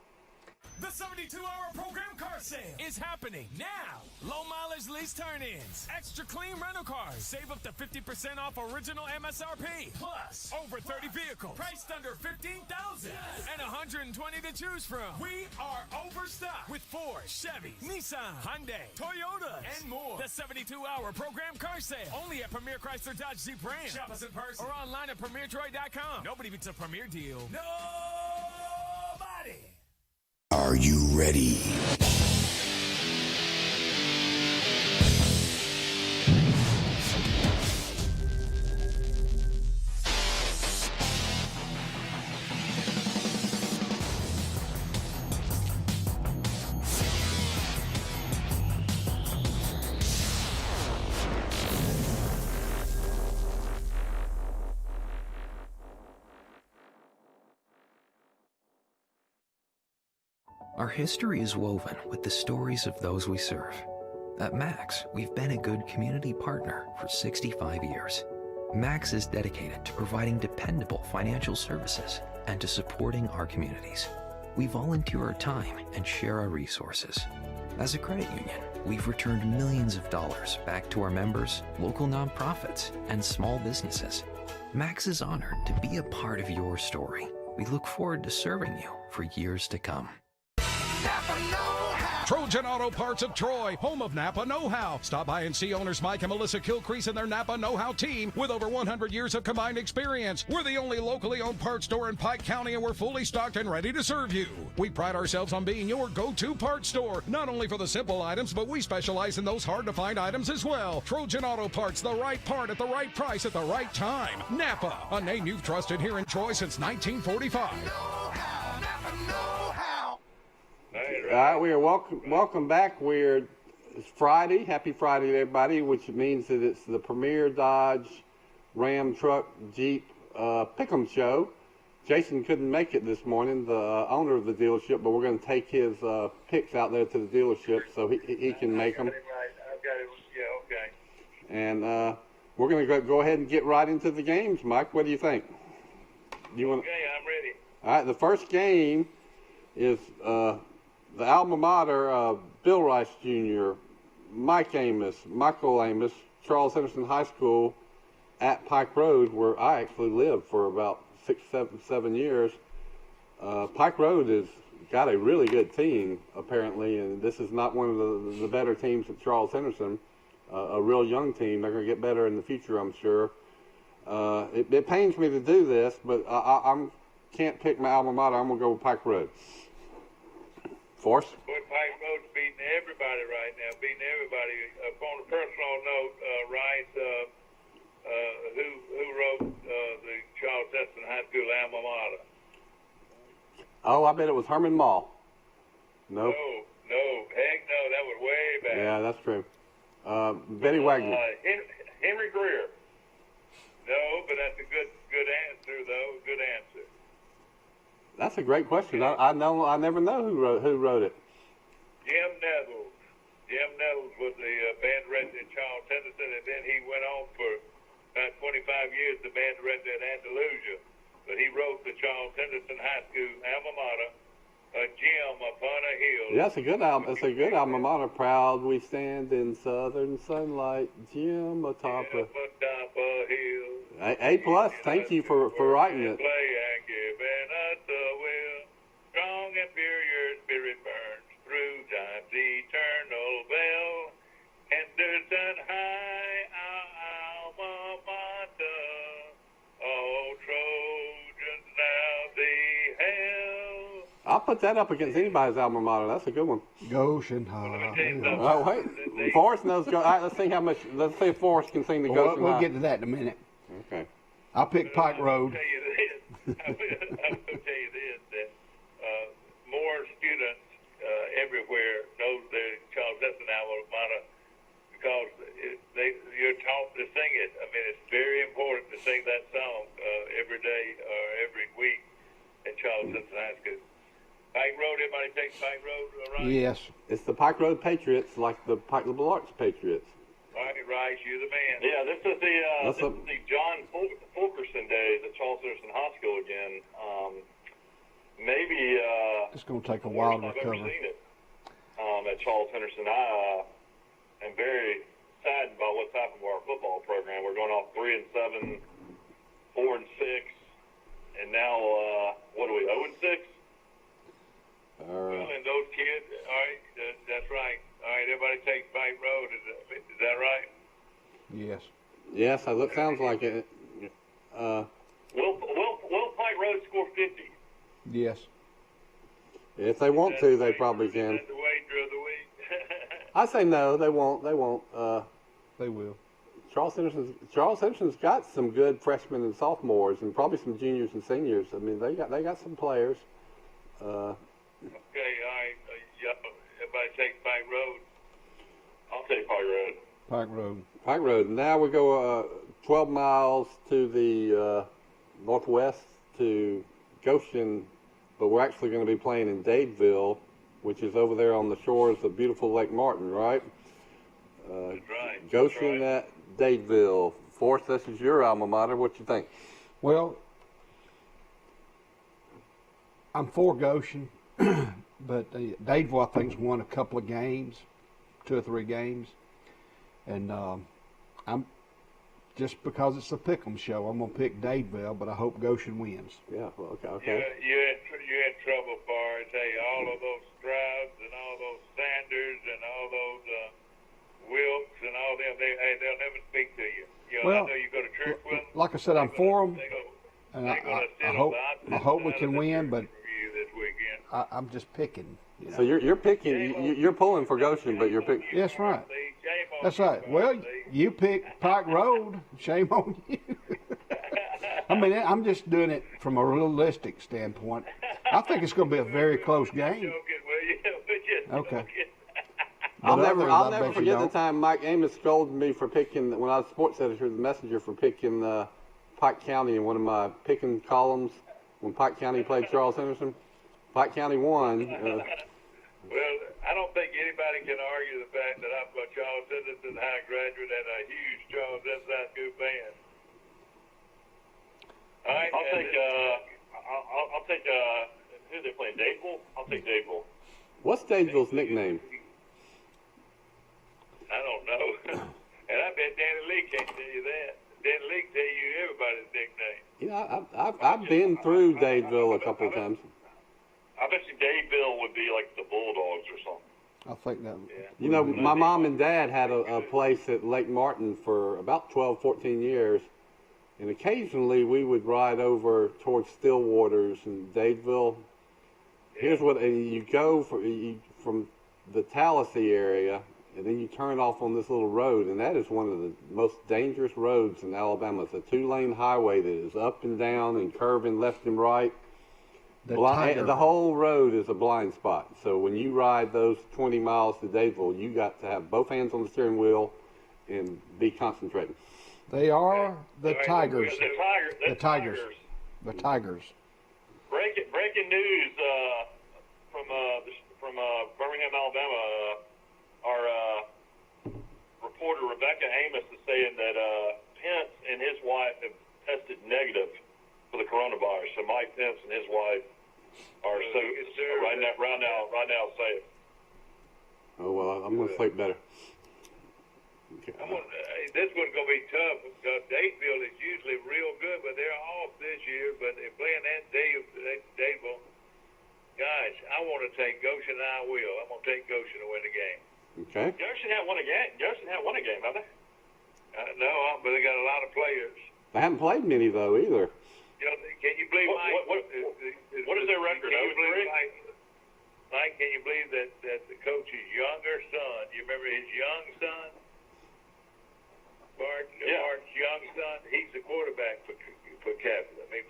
Speaker 1: The 72-hour program car sale is happening now. Low mileage lease turn-ins, extra clean rental cars, save up to 50% off original MSRP. Plus, over 30 vehicles priced under $15,000 and 120 to choose from. We are overstocked with Ford, Chevy, Nissan, Hyundai, Toyota, and more. The 72-hour program car sale only at Premier Chrysler Dodge Jeep Ram. Shop us in person or online at PremierTroy.com. Nobody beats a Premier deal. Nobody.
Speaker 6: Are you ready?
Speaker 7: Our history is woven with the stories of those we serve. At Max, we've been a good community partner for 65 years. Max is dedicated to providing dependable financial services and to supporting our communities. We volunteer our time and share our resources. As a credit union, we've returned millions of dollars back to our members, local nonprofits, and small businesses. Max is honored to be a part of your story. We look forward to serving you for years to come.
Speaker 8: Trojan Auto Parts of Troy, home of Napa Know-How. Stop by and see owners Mike and Melissa Kilcrease and their Napa Know-How team with over 100 years of combined experience. We're the only locally owned parts store in Pike County, and we're fully stocked and ready to serve you. We pride ourselves on being your go-to parts store, not only for the simple items, but we specialize in those hard-to-find items as well. Trojan Auto Parts, the right part at the right price at the right time. Napa, a name you've trusted here in Troy since 1945.
Speaker 2: All right, we are welcome back. It's Friday. Happy Friday to everybody, which means that it's the premier Dodge Ram truck Jeep Pick'em show. Jason couldn't make it this morning, the owner of the dealership, but we're going to take his picks out there to the dealership so he can make them.
Speaker 3: Right. I've got it. Yeah, okay.
Speaker 2: And we're going to go ahead and get right into the games. Mike, what do you think?
Speaker 3: Okay, I'm ready.
Speaker 2: All right, the first game is the alma mater of Bill Rice Jr., Michael Amos, Charles Henderson High School at Pike Road, where I actually lived for about 7 years. Pike Road has got a really good team, apparently, and this is not one of the better teams at Charles Henderson. A real young team. They're going to get better in the future, I'm sure. It pains me to do this, but I can't pick my alma mater. I'm going to go with Pike Road. Force?
Speaker 3: Boy, Pike Road's beating everybody right now, On a personal note, Rice, who wrote the Charles Henderson High School alma mater?
Speaker 2: Oh, I bet it was Herman Mall.
Speaker 3: No, heck no, that was way back.
Speaker 2: Yeah, that's true. Betty Wagner.
Speaker 3: Henry Greer. No, but that's a good answer, though. Good answer.
Speaker 2: That's a great question. I never know who wrote it.
Speaker 3: Jim Nettles. Jim Nettles was the band director at Charles Henderson, and then he went on for about 25 years, the band director at Andalusia. But he wrote the Charles Henderson High School alma mater, A Gem Upon a Hill.
Speaker 2: Yeah, it's a good album. It's a good alma mater. Proud we stand in southern sunlight, Jim atop a
Speaker 3: hill.
Speaker 2: A plus. Thank you for writing it.
Speaker 3: Play and giving us the will. Strong and pure your spirit burns through time's eternal bell. Henderson High, our alma mater. Oh, Trojans now beheld.
Speaker 2: I'll put that up against anybody's alma mater. That's a good one.
Speaker 4: Goshen High.
Speaker 2: Oh wait, Forrest knows. All right, let's see if Forrest can sing the Goshen High.
Speaker 4: We'll get to that in a minute.
Speaker 2: Okay.
Speaker 4: I'll pick Pike Road.
Speaker 3: I will tell you this, that more students everywhere know the Charles Henderson alma mater because you're taught to sing it. I mean, it's very important to sing that song every day or every week at Charles Henderson High School. Pike Road, everybody takes Pike Road, right?
Speaker 4: Yes.
Speaker 2: It's the Pike Road Patriots, like the Pike Liberal Arts Patriots.
Speaker 3: All right, Rice, you're the man.
Speaker 5: Yeah, this is the John Fulkerson days at Charles Henderson High School again. Maybe
Speaker 4: it's going to take a while to
Speaker 5: I've
Speaker 4: recover.
Speaker 5: ever seen it at Charles Henderson. I am very saddened by what's happened to our football program. We're going off 3-7, 4-6, and now what are we? 0-6.
Speaker 3: Well, and those kids, all right, that's right. All right, everybody takes Pike Road. Is that right?
Speaker 4: Yes.
Speaker 2: Yes, that sounds like it.
Speaker 5: Will Pike Road score 50?
Speaker 4: Yes.
Speaker 2: If they want to, they probably can.
Speaker 3: Is that the wager of the week?
Speaker 2: I say no, they won't. They won't.
Speaker 4: They will.
Speaker 2: Charles Henderson's got some good freshmen and sophomores, and probably some juniors and seniors. I mean, they got some players.
Speaker 3: Okay, all right. Everybody take Pike Road.
Speaker 5: I'll take Pike Road.
Speaker 4: Pike Road.
Speaker 2: Pike Road. Now we go 12 miles to the northwest to Goshen, but we're actually going to be playing in Dadeville, which is over there on the shores of beautiful Lake Martin, right?
Speaker 3: That's right.
Speaker 2: Goshen at Dadeville. Forrest, this is your alma mater. What you think?
Speaker 4: Well, I'm for Goshen, but Dadeville, I think, has won a couple of games, 2 or 3 games. And I'm just because it's a pick'em show, I'm gonna pick Dadeville, but I hope Goshen wins.
Speaker 2: Yeah, well, okay.
Speaker 3: You're in trouble, Forrest. Hey, all of those Strouds and all those Sanders and all those Wilkes and all them, they'll never speak to you. You know,
Speaker 4: Well,
Speaker 3: I know you go to church with them.
Speaker 4: Like I said, I'm for them, and
Speaker 3: They're gonna sit
Speaker 4: I
Speaker 3: on
Speaker 4: hope
Speaker 3: the opposite
Speaker 4: I hope we
Speaker 3: side
Speaker 4: can
Speaker 3: of the
Speaker 4: win,
Speaker 3: church
Speaker 4: but
Speaker 3: from you this weekend.
Speaker 4: I'm just picking. You know.
Speaker 2: So you're picking, you're pulling for Goshen, but you're picking.
Speaker 4: Yes, right.
Speaker 3: See, shame on
Speaker 4: That's
Speaker 3: you,
Speaker 4: right. Well,
Speaker 3: Forrest, see?
Speaker 4: you picked Pike Road. Shame on you. I mean, I'm just doing it from a realistic standpoint. I think it's going to be a very close game.
Speaker 3: Joking, will you? We're just
Speaker 4: Okay.
Speaker 3: joking.
Speaker 2: I'll
Speaker 4: But
Speaker 2: never
Speaker 4: others, I bet you
Speaker 2: forget the
Speaker 4: don't.
Speaker 2: time Mike Amos scolded me for picking, when I was sports editor of the Messenger, for picking Pike County in one of my picking columns when Pike County played Charles Henderson. Pike County won.
Speaker 3: Well, I don't think anybody can argue the fact that I'm a Charles Henderson high graduate and a huge Charles Henderson high school fan. All right,
Speaker 5: I'll take who they playing? Dadeville? I'll take Dadeville.
Speaker 2: What's Dadeville's nickname?
Speaker 3: I don't know. And I bet Danny Lee can't tell you that. Danny Lee can tell you everybody's nickname.
Speaker 2: You know, I've been through Dadeville a couple of times.
Speaker 5: I bet you Dadeville would be like the Bulldogs or something.
Speaker 4: I think that.
Speaker 2: You know, my mom and dad had a place at Lake Martin for about 12, 14 years. And occasionally we would ride over towards Stillwaters and Dadeville. Here's what, and you go from the Tallahassee area, and then you turn off on this little road, and that is one of the most dangerous roads in Alabama. It's a 2-lane highway that is up and down and curving left and right. The whole road is a blind spot. So when you ride those 20 miles to Dadeville, you got to have both hands on the steering wheel and be concentrating.
Speaker 4: They are the Tigers.
Speaker 5: The Tigers.
Speaker 4: The Tigers.
Speaker 5: Breaking news from Birmingham, Alabama. Our reporter Rebecca Amos is saying that Pence and his wife have tested negative for the coronavirus. So Mike Pence and his wife are right now safe.
Speaker 2: Oh, well, I'm going to sleep better. Okay.
Speaker 3: This one's going to be tough because Dadeville is usually real good, but they're off this year. But they're playing that Dadeville. Guys, I want to take Goshen. I will. I'm going to take Goshen to win the game.
Speaker 2: Okay.
Speaker 5: Goshen had won a game, haven't they?
Speaker 3: No, but they got a lot of players.
Speaker 2: They haven't played many, though, either.
Speaker 3: You know, can you believe
Speaker 5: What is their record?
Speaker 3: Mike, can you believe that the coach's younger son, you remember his young son? Bart's young son, he's the quarterback for Capital. I mean,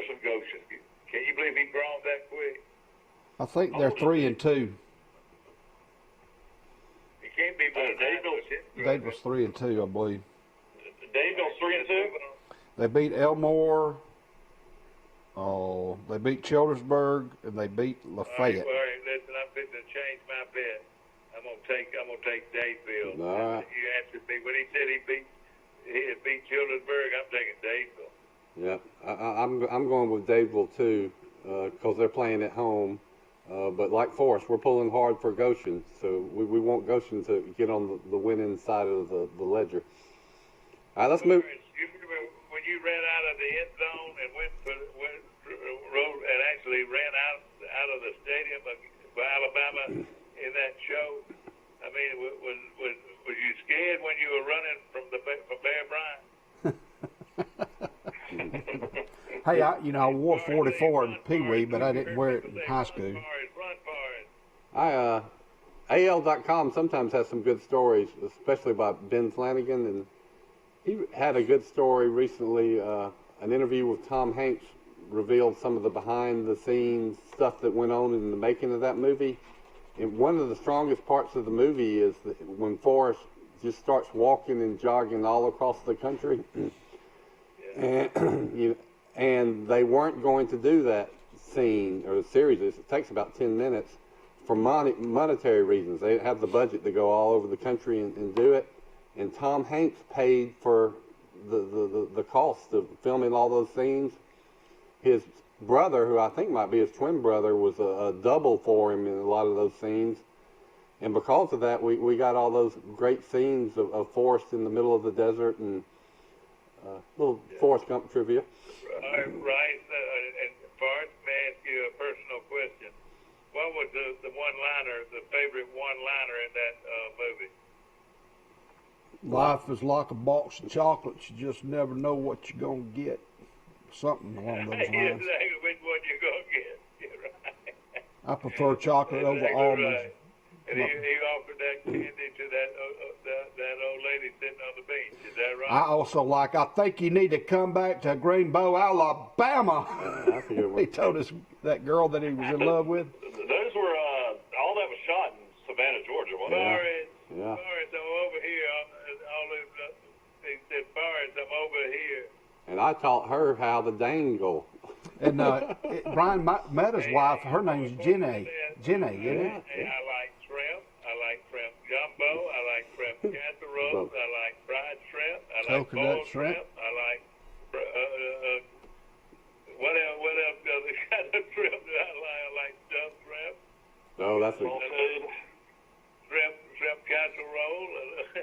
Speaker 3: for Goshen. Can you believe he grown that quick?
Speaker 4: I think they're 3-2.
Speaker 3: He can't be
Speaker 4: Dadeville's 3-2, I believe.
Speaker 5: Dadeville's 3-2.
Speaker 4: They beat Elmore. Oh, they beat Childersburg, and they beat Lafayette.
Speaker 3: All right, listen, I'm fixing to change my bet. I'm gonna take Dadeville.
Speaker 2: All right.
Speaker 3: You answered me when he said he beat Childersburg. I'm taking Dadeville.
Speaker 2: Yeah, I'm going with Dadeville too, because they're playing at home. But like Forrest, we're pulling hard for Goshen, so we want Goshen to get on the winning side of the ledger. All right, let's move.
Speaker 3: You remember when you ran out of the end zone and rode and actually ran out of the stadium for Alabama in that show? I mean, was you scared when you were running from Bear Bryant?
Speaker 4: Hey, I wore 44 in Pee Wee, but I didn't wear it in high school.
Speaker 2: AL.com sometimes has some good stories, especially about Ben Flanagan, and he had a good story recently. An interview with Tom Hanks revealed some of the behind-the-scenes stuff that went on in the making of that movie. And one of the strongest parts of the movie is when Forrest just starts walking and jogging all across the country. And they weren't going to do that scene or the series. It takes about 10 minutes. for monetary reasons. They have the budget to go all over the country and do it. And Tom Hanks paid for the cost of filming all those scenes. His brother, who I think might be his twin brother, was a double for him in a lot of those scenes. And because of that, we got all those great scenes of Forrest in the middle of the desert and little Forrest Gump trivia.
Speaker 3: Right. And Forrest, may I ask you a personal question? What was the one-liner, the favorite one-liner in that movie?
Speaker 4: Life is like a box of chocolates. You just never know what you're going to get. Something along those lines.
Speaker 3: Exactly which one you're going to get. You're right.
Speaker 4: I prefer chocolate over
Speaker 3: Exactly
Speaker 4: almonds.
Speaker 3: right. And he offered that candy to that old lady sitting on the beach. Is that right?
Speaker 4: I also like, I think you need to come back to Greenbow, Alabama.
Speaker 2: That's a good one.
Speaker 4: He told us that girl that he was in love with.
Speaker 5: Those were all that was shot in Savannah, Georgia, wasn't it?
Speaker 2: Yeah.
Speaker 3: Forrest, I'm over here. He said, Forrest, I'm over here.
Speaker 2: And I taught her how to dangle.
Speaker 4: And Brian met his wife. Her name's Jenny. Jenny, isn't it?
Speaker 3: Hey, I like shrimp. I like shrimp gumbo. I like shrimp casserole. I like fried shrimp. I like
Speaker 4: Coconut
Speaker 3: boiled
Speaker 4: shrimp.
Speaker 3: I like what else does it kind of shrimp do I like? I like stuffed shrimp.
Speaker 2: Oh, that's a.
Speaker 3: Shrimp casserole.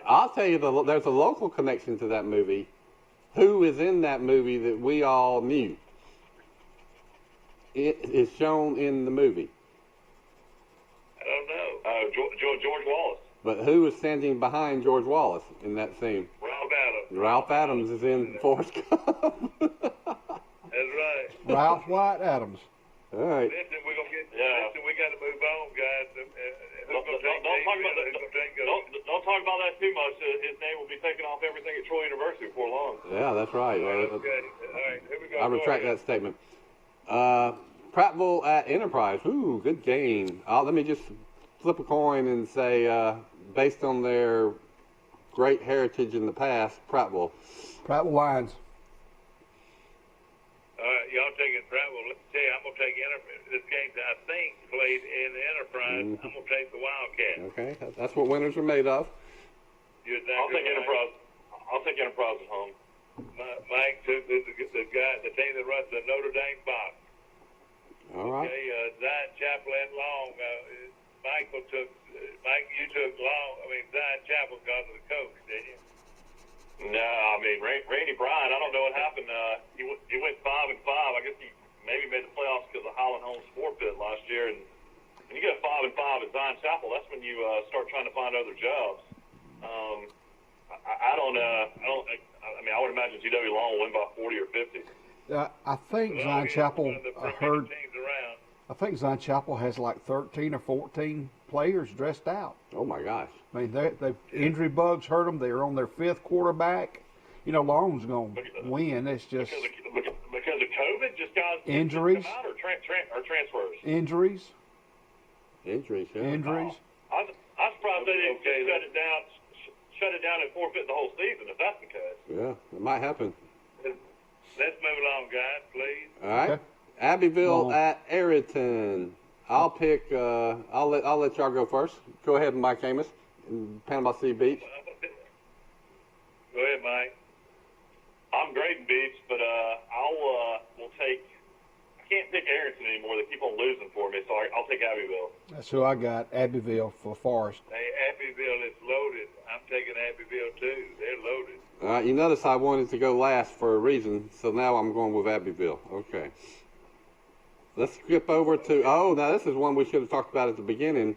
Speaker 2: I'll tell you, there's a local connection to that movie. Who is in that movie that we all knew? It is shown in the movie.
Speaker 3: I don't know.
Speaker 5: George Wallace.
Speaker 2: But who is standing behind George Wallace in that scene?
Speaker 3: Ralph Adams.
Speaker 2: Ralph Adams is in Forrest Gump.
Speaker 3: That's right.
Speaker 4: Ralph White Adams.
Speaker 2: All right.
Speaker 3: Listen, we're gonna get.
Speaker 5: Yeah.
Speaker 3: Listen, we got to move on, guys.
Speaker 5: Don't talk about that too much. His name will be taken off everything at Troy University before long.
Speaker 2: Yeah, that's right.
Speaker 3: Okay. All right. Here we go.
Speaker 2: I retract that statement. Prattville at Enterprise. Ooh, good game. Let me just flip a coin and say, based on their great heritage in the past, Prattville.
Speaker 4: Prattville Lions.
Speaker 3: All right, y'all taking Prattville. Let's tell you, I'm gonna take Enterprise. This game, I think, played in the Enterprise. I'm gonna take the Wildcats.
Speaker 2: Okay, that's what winners are made of.
Speaker 3: You're
Speaker 5: I'll take
Speaker 3: right.
Speaker 5: Enterprise. I'll take Enterprise at home.
Speaker 3: Mike took the team that runs the Notre Dame box.
Speaker 2: All right.
Speaker 3: Okay, Zion Chapel and Long. Mike, you took Long. Zion Chapel because of the coach, didn't you?
Speaker 5: No, I mean Randy Bryan. I don't know what happened. He went 5-5. I guess he maybe made the playoffs because of Highland Homes forfeit last year. And when you get 5-5 at Zion Chapel, that's when you start trying to find other jobs. I would imagine GW Long will win by 40 or 50.
Speaker 4: I think Zion Chapel. I think Zion Chapel has like 13 or 14 players dressed out.
Speaker 2: Oh my gosh.
Speaker 4: I mean, they injury bugs hurt them. They're on their 5th quarterback. You know, Long's going to win. It's just
Speaker 5: because of COVID, just guys
Speaker 4: injuries
Speaker 5: come out or transfers.
Speaker 4: Injuries.
Speaker 2: Injuries. Yeah.
Speaker 4: Injuries.
Speaker 5: I'm surprised they didn't shut it down and forfeit the whole season. If that's the case.
Speaker 2: Yeah, it might happen.
Speaker 3: Let's move along, guys, please.
Speaker 2: All right.
Speaker 4: Okay.
Speaker 2: Abbeville at Ayrton. I'll pick. I'll let y'all go first. Go ahead, Mike Amos, in Panama City Beach.
Speaker 3: Go ahead, Mike.
Speaker 5: I'm grading Beach, but we'll take. I can't pick Ayrton anymore. They keep on losing for me, so I'll take Abbeville.
Speaker 4: That's who I got. Abbeville for Forrest.
Speaker 3: Hey, Abbeville is loaded. I'm taking Abbeville too. They're loaded.
Speaker 2: All right. You notice I wanted to go last for a reason, so now I'm going with Abbeville. Okay. Let's skip over to. Oh, now this is one we should have talked about at the beginning.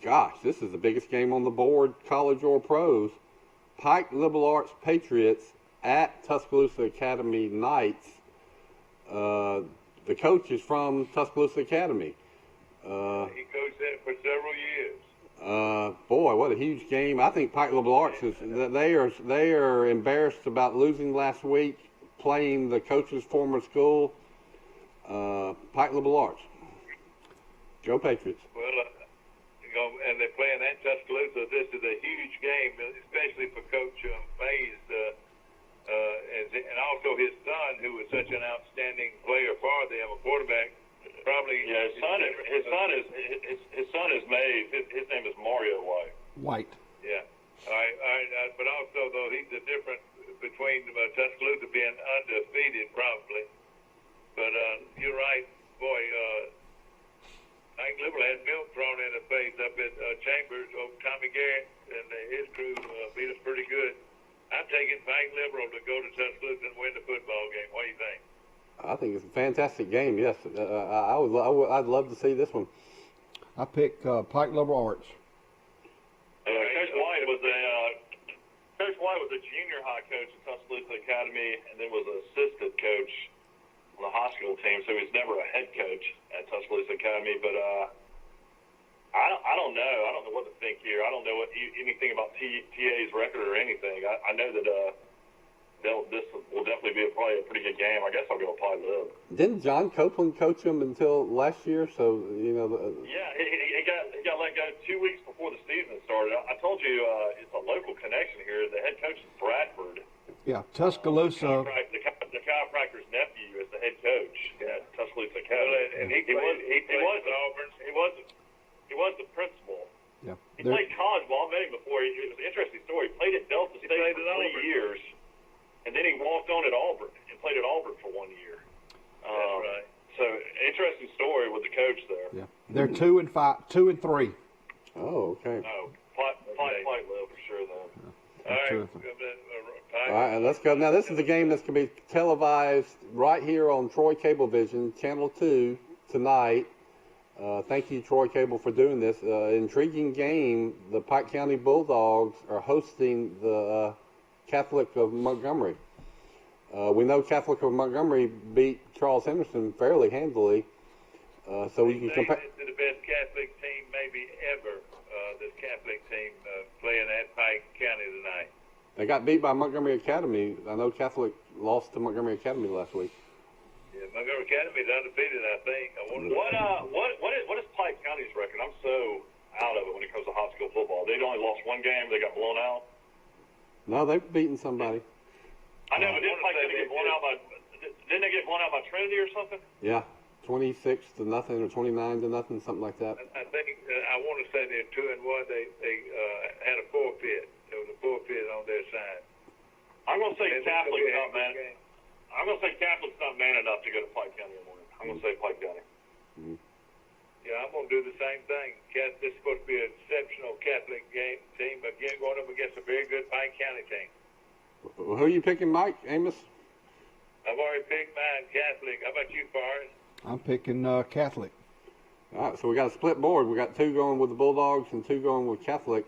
Speaker 2: Gosh, this is the biggest game on the board, college or pros. Pike Liberal Arts Patriots at Tuscaloosa Academy Knights. The coach is from Tuscaloosa Academy.
Speaker 3: He coached there for several years.
Speaker 2: Boy, what a huge game! I think Pike Liberal Arts they are embarrassed about losing last week, playing the coach's former school. Pike Liberal Arts. Go Patriots.
Speaker 3: Well, and they're playing at Tuscaloosa. This is a huge game, especially for Coach Mays, and also his son, who was such an outstanding player for them, a quarterback. Probably,
Speaker 5: yeah. His son
Speaker 3: but also, though, he's the difference between Tuscaloosa being undefeated, probably. But you're right, boy. Mike Liberal had milk thrown in the face up at Chambers. Tommy Garrett and his crew beat us pretty good. I'm taking Mike Liberal to go to Tuscaloosa and win the football game. What do you think?
Speaker 2: I think it's a fantastic game. Yes, I'd love to see this one.
Speaker 4: I pick Pike Liberal Arts.
Speaker 5: Coach White was a junior high coach at Tuscaloosa Academy, and then was an assistant coach on the high school team. So he was never a head coach at Tuscaloosa Academy. But I don't know. I don't know what to think here. I don't know anything about TA's record or anything. I know that this will definitely be probably a pretty good game. I guess I'll go with Pike Lib.
Speaker 2: Didn't John Copeland coach him until last year? So
Speaker 5: Yeah, he got let go 2 weeks before the season started. I told you it's a local connection here. The head coach is Bradford.
Speaker 4: Yeah, Tuscaloosa.
Speaker 5: The chiropractor's nephew is the head coach at Tuscaloosa Academy.
Speaker 3: And he was Auburn.
Speaker 5: He was the principal.
Speaker 4: Yeah.
Speaker 5: He played college ball. I met him before. It was an interesting story. He played at Delta State for 3 years, and then he walked on at Auburn and played at Auburn for 1 year.
Speaker 3: That's right.
Speaker 5: So interesting story with the coach there.
Speaker 4: Yeah, they're 2 and 3.
Speaker 2: Oh, okay.
Speaker 5: No, Pike Lib for sure though.
Speaker 3: All right.
Speaker 2: All right, and let's go. Now, this is a game that's going to be televised right here on Troy Cablevision, Channel 2, tonight. Thank you, Troy Cable, for doing this. Intriguing game. The Pike County Bulldogs are hosting the Catholic of Montgomery. We know Catholic of Montgomery beat Charles Henderson fairly handily. So we can compare.
Speaker 3: This is the best Catholic team maybe ever. This Catholic team playing at Pike County tonight.
Speaker 2: They got beat by Montgomery Academy. I know Catholic lost to Montgomery Academy last week.
Speaker 3: Yeah, Montgomery Academy is undefeated, I think.
Speaker 5: What is Pike County's record? I'm so out of it when it comes to high school football. They only lost one game. They got blown out.
Speaker 2: No, they've beaten somebody.
Speaker 5: I know, but didn't Pike County get blown out by? Didn't they get blown out by Trinity or something?
Speaker 2: Yeah, 26-0 or 29-0, something like that.
Speaker 3: I think I want to say they're 2-1. They had a forfeit. There was a forfeit on their side.
Speaker 5: I'm going to say Catholic's not man. I'm going to say Catholic's not man enough to go to Pike County in the morning. I'm going to say Pike County.
Speaker 2: Mm-hmm.
Speaker 3: Yeah, I'm going to do the same thing. This is supposed to be an exceptional Catholic team, again going up against a very good Pike County team.
Speaker 2: Well, who are you picking, Mike? Amos?
Speaker 3: I've already picked mine, Catholic. How about you, Forrest?
Speaker 4: I'm picking Catholic.
Speaker 2: All right, so we got a split board. We got 2 going with the Bulldogs and 2 going with Catholic.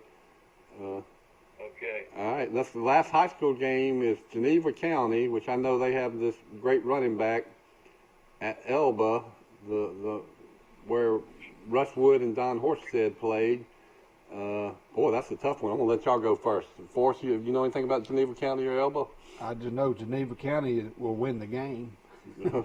Speaker 3: Okay.
Speaker 2: All right, that's the last high school game is Geneva County, which I know they have this great running back at Elba, where Russ Wood and Don Horsted played. Boy, that's a tough one. I'm going to let y'all go first. Forrest, you know anything about Geneva County or Elba?
Speaker 4: I just know Geneva County will win the game.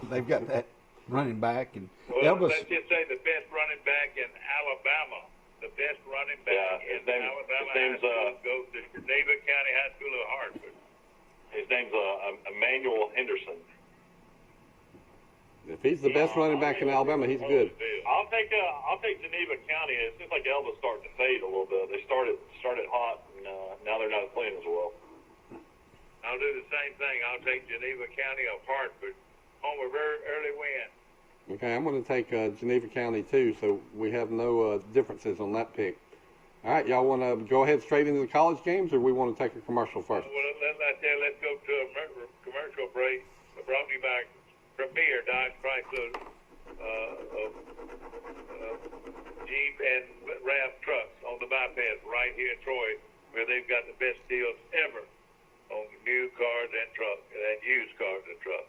Speaker 4: They've got that running back. And
Speaker 3: Elba's, let's just say the best running back in Alabama. The best running back in Alabama high school goes to Geneva County High School of Hartford.
Speaker 5: His name's Emmanuel Henderson.
Speaker 2: If he's the best running back in Alabama, he's good.
Speaker 5: I'll take Geneva County. It seems like Elba's starting to fade a little bit. They started hot, and now they're not playing as well.
Speaker 3: I'll do the same thing. I'll take Geneva County of Hartford. Home a very early win.
Speaker 2: Okay, I'm going to take Geneva County too, so we have no differences on that pick. All right, y'all want to go ahead straight into the college games, or we want to take a commercial first?
Speaker 3: Well, let's go to a commercial break. Brought to you by Premier Dodge Chrysler Jeep and Ram trucks on the bypass right here in Troy, where they've got the best deals ever on new cars and trucks and used cars and trucks.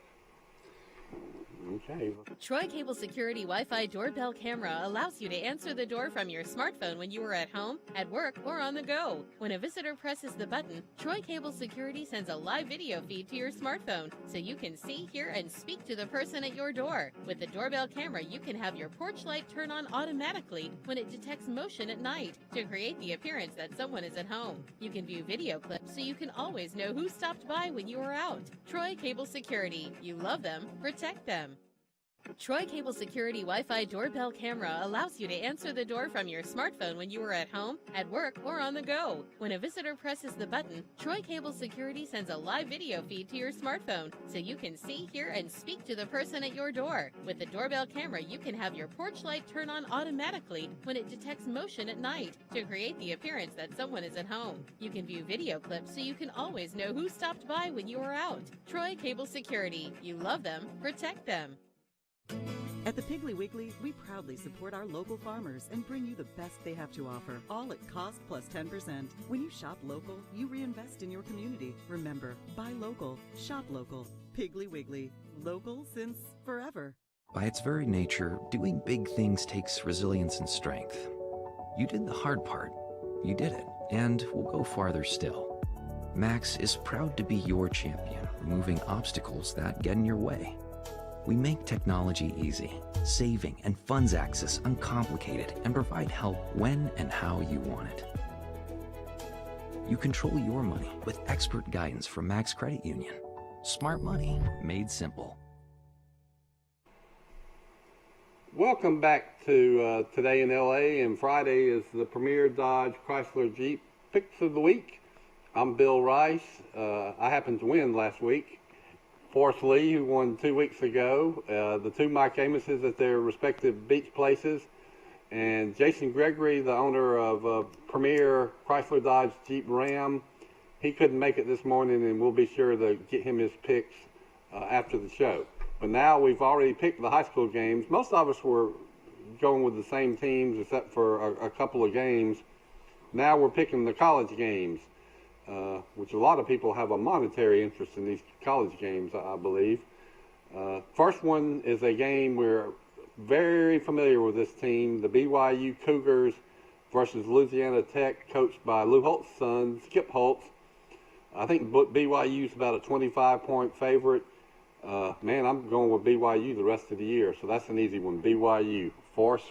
Speaker 2: Okay.
Speaker 9: Troy Cable Security Wi-Fi doorbell camera allows you to answer the door from your smartphone when you are at home, at work, or on the go. When a visitor presses the button, Troy Cable Security sends a live video feed to your smartphone so you can see, hear, and speak to the person at your door. With the doorbell camera, you can have your porch light turn on automatically when it detects motion at night to create the appearance that someone is at home. You can view video clips so you can always know who stopped by when you are out. Troy Cable Security. You love them, protect them. Troy Cable Security Wi-Fi doorbell camera allows you to answer the door from your smartphone when you are at home, at work, or on the go. When a visitor presses the button, Troy Cable Security sends a live video feed to your smartphone so you can see, hear, and speak to the person at your door. With the doorbell camera, you can have your porch light turn on automatically when it detects motion at night to create the appearance that someone is at home. You can view video clips so you can always know who stopped by when you are out. Troy Cable Security. You love them, protect them.
Speaker 10: At the Piggly Wiggly, we proudly support our local farmers and bring you the best they have to offer, all at cost plus 10%. When you shop local, you reinvest in your community. Remember, buy local, shop local. Piggly Wiggly, local since forever.
Speaker 7: By its very nature, doing big things takes resilience and strength. You did the hard part. You did it, and we'll go farther still. Max is proud to be your champion, removing obstacles that get in your way. We make technology easy, saving and funds access uncomplicated, and provide help when and how you want it. You control your money with expert guidance from Max Credit Union. Smart money made simple.
Speaker 2: Welcome back to Today in LA, and Friday is the Premier Dodge Chrysler Jeep Picks of the Week. I'm Bill Rice. I happened to win last week. Forrest Lee, who won 2 weeks ago, the two Mike Amoses at their respective beach places, and Jason Gregory, the owner of Premier Chrysler Dodge Jeep Ram. He couldn't make it this morning, and we'll be sure to get him his picks after the show. But now we've already picked the high school games. Most of us were going with the same teams except for a couple of games. Now we're picking the college games. Which a lot of people have a monetary interest in these college games, I believe. First one is a game we're very familiar with this team, the BYU Cougars versus Louisiana Tech, coached by Lou Holtz's son, Skip Holtz. I think BYU's about a 25-point favorite. Man, I'm going with BYU the rest of the year, so that's an easy one, BYU. Force?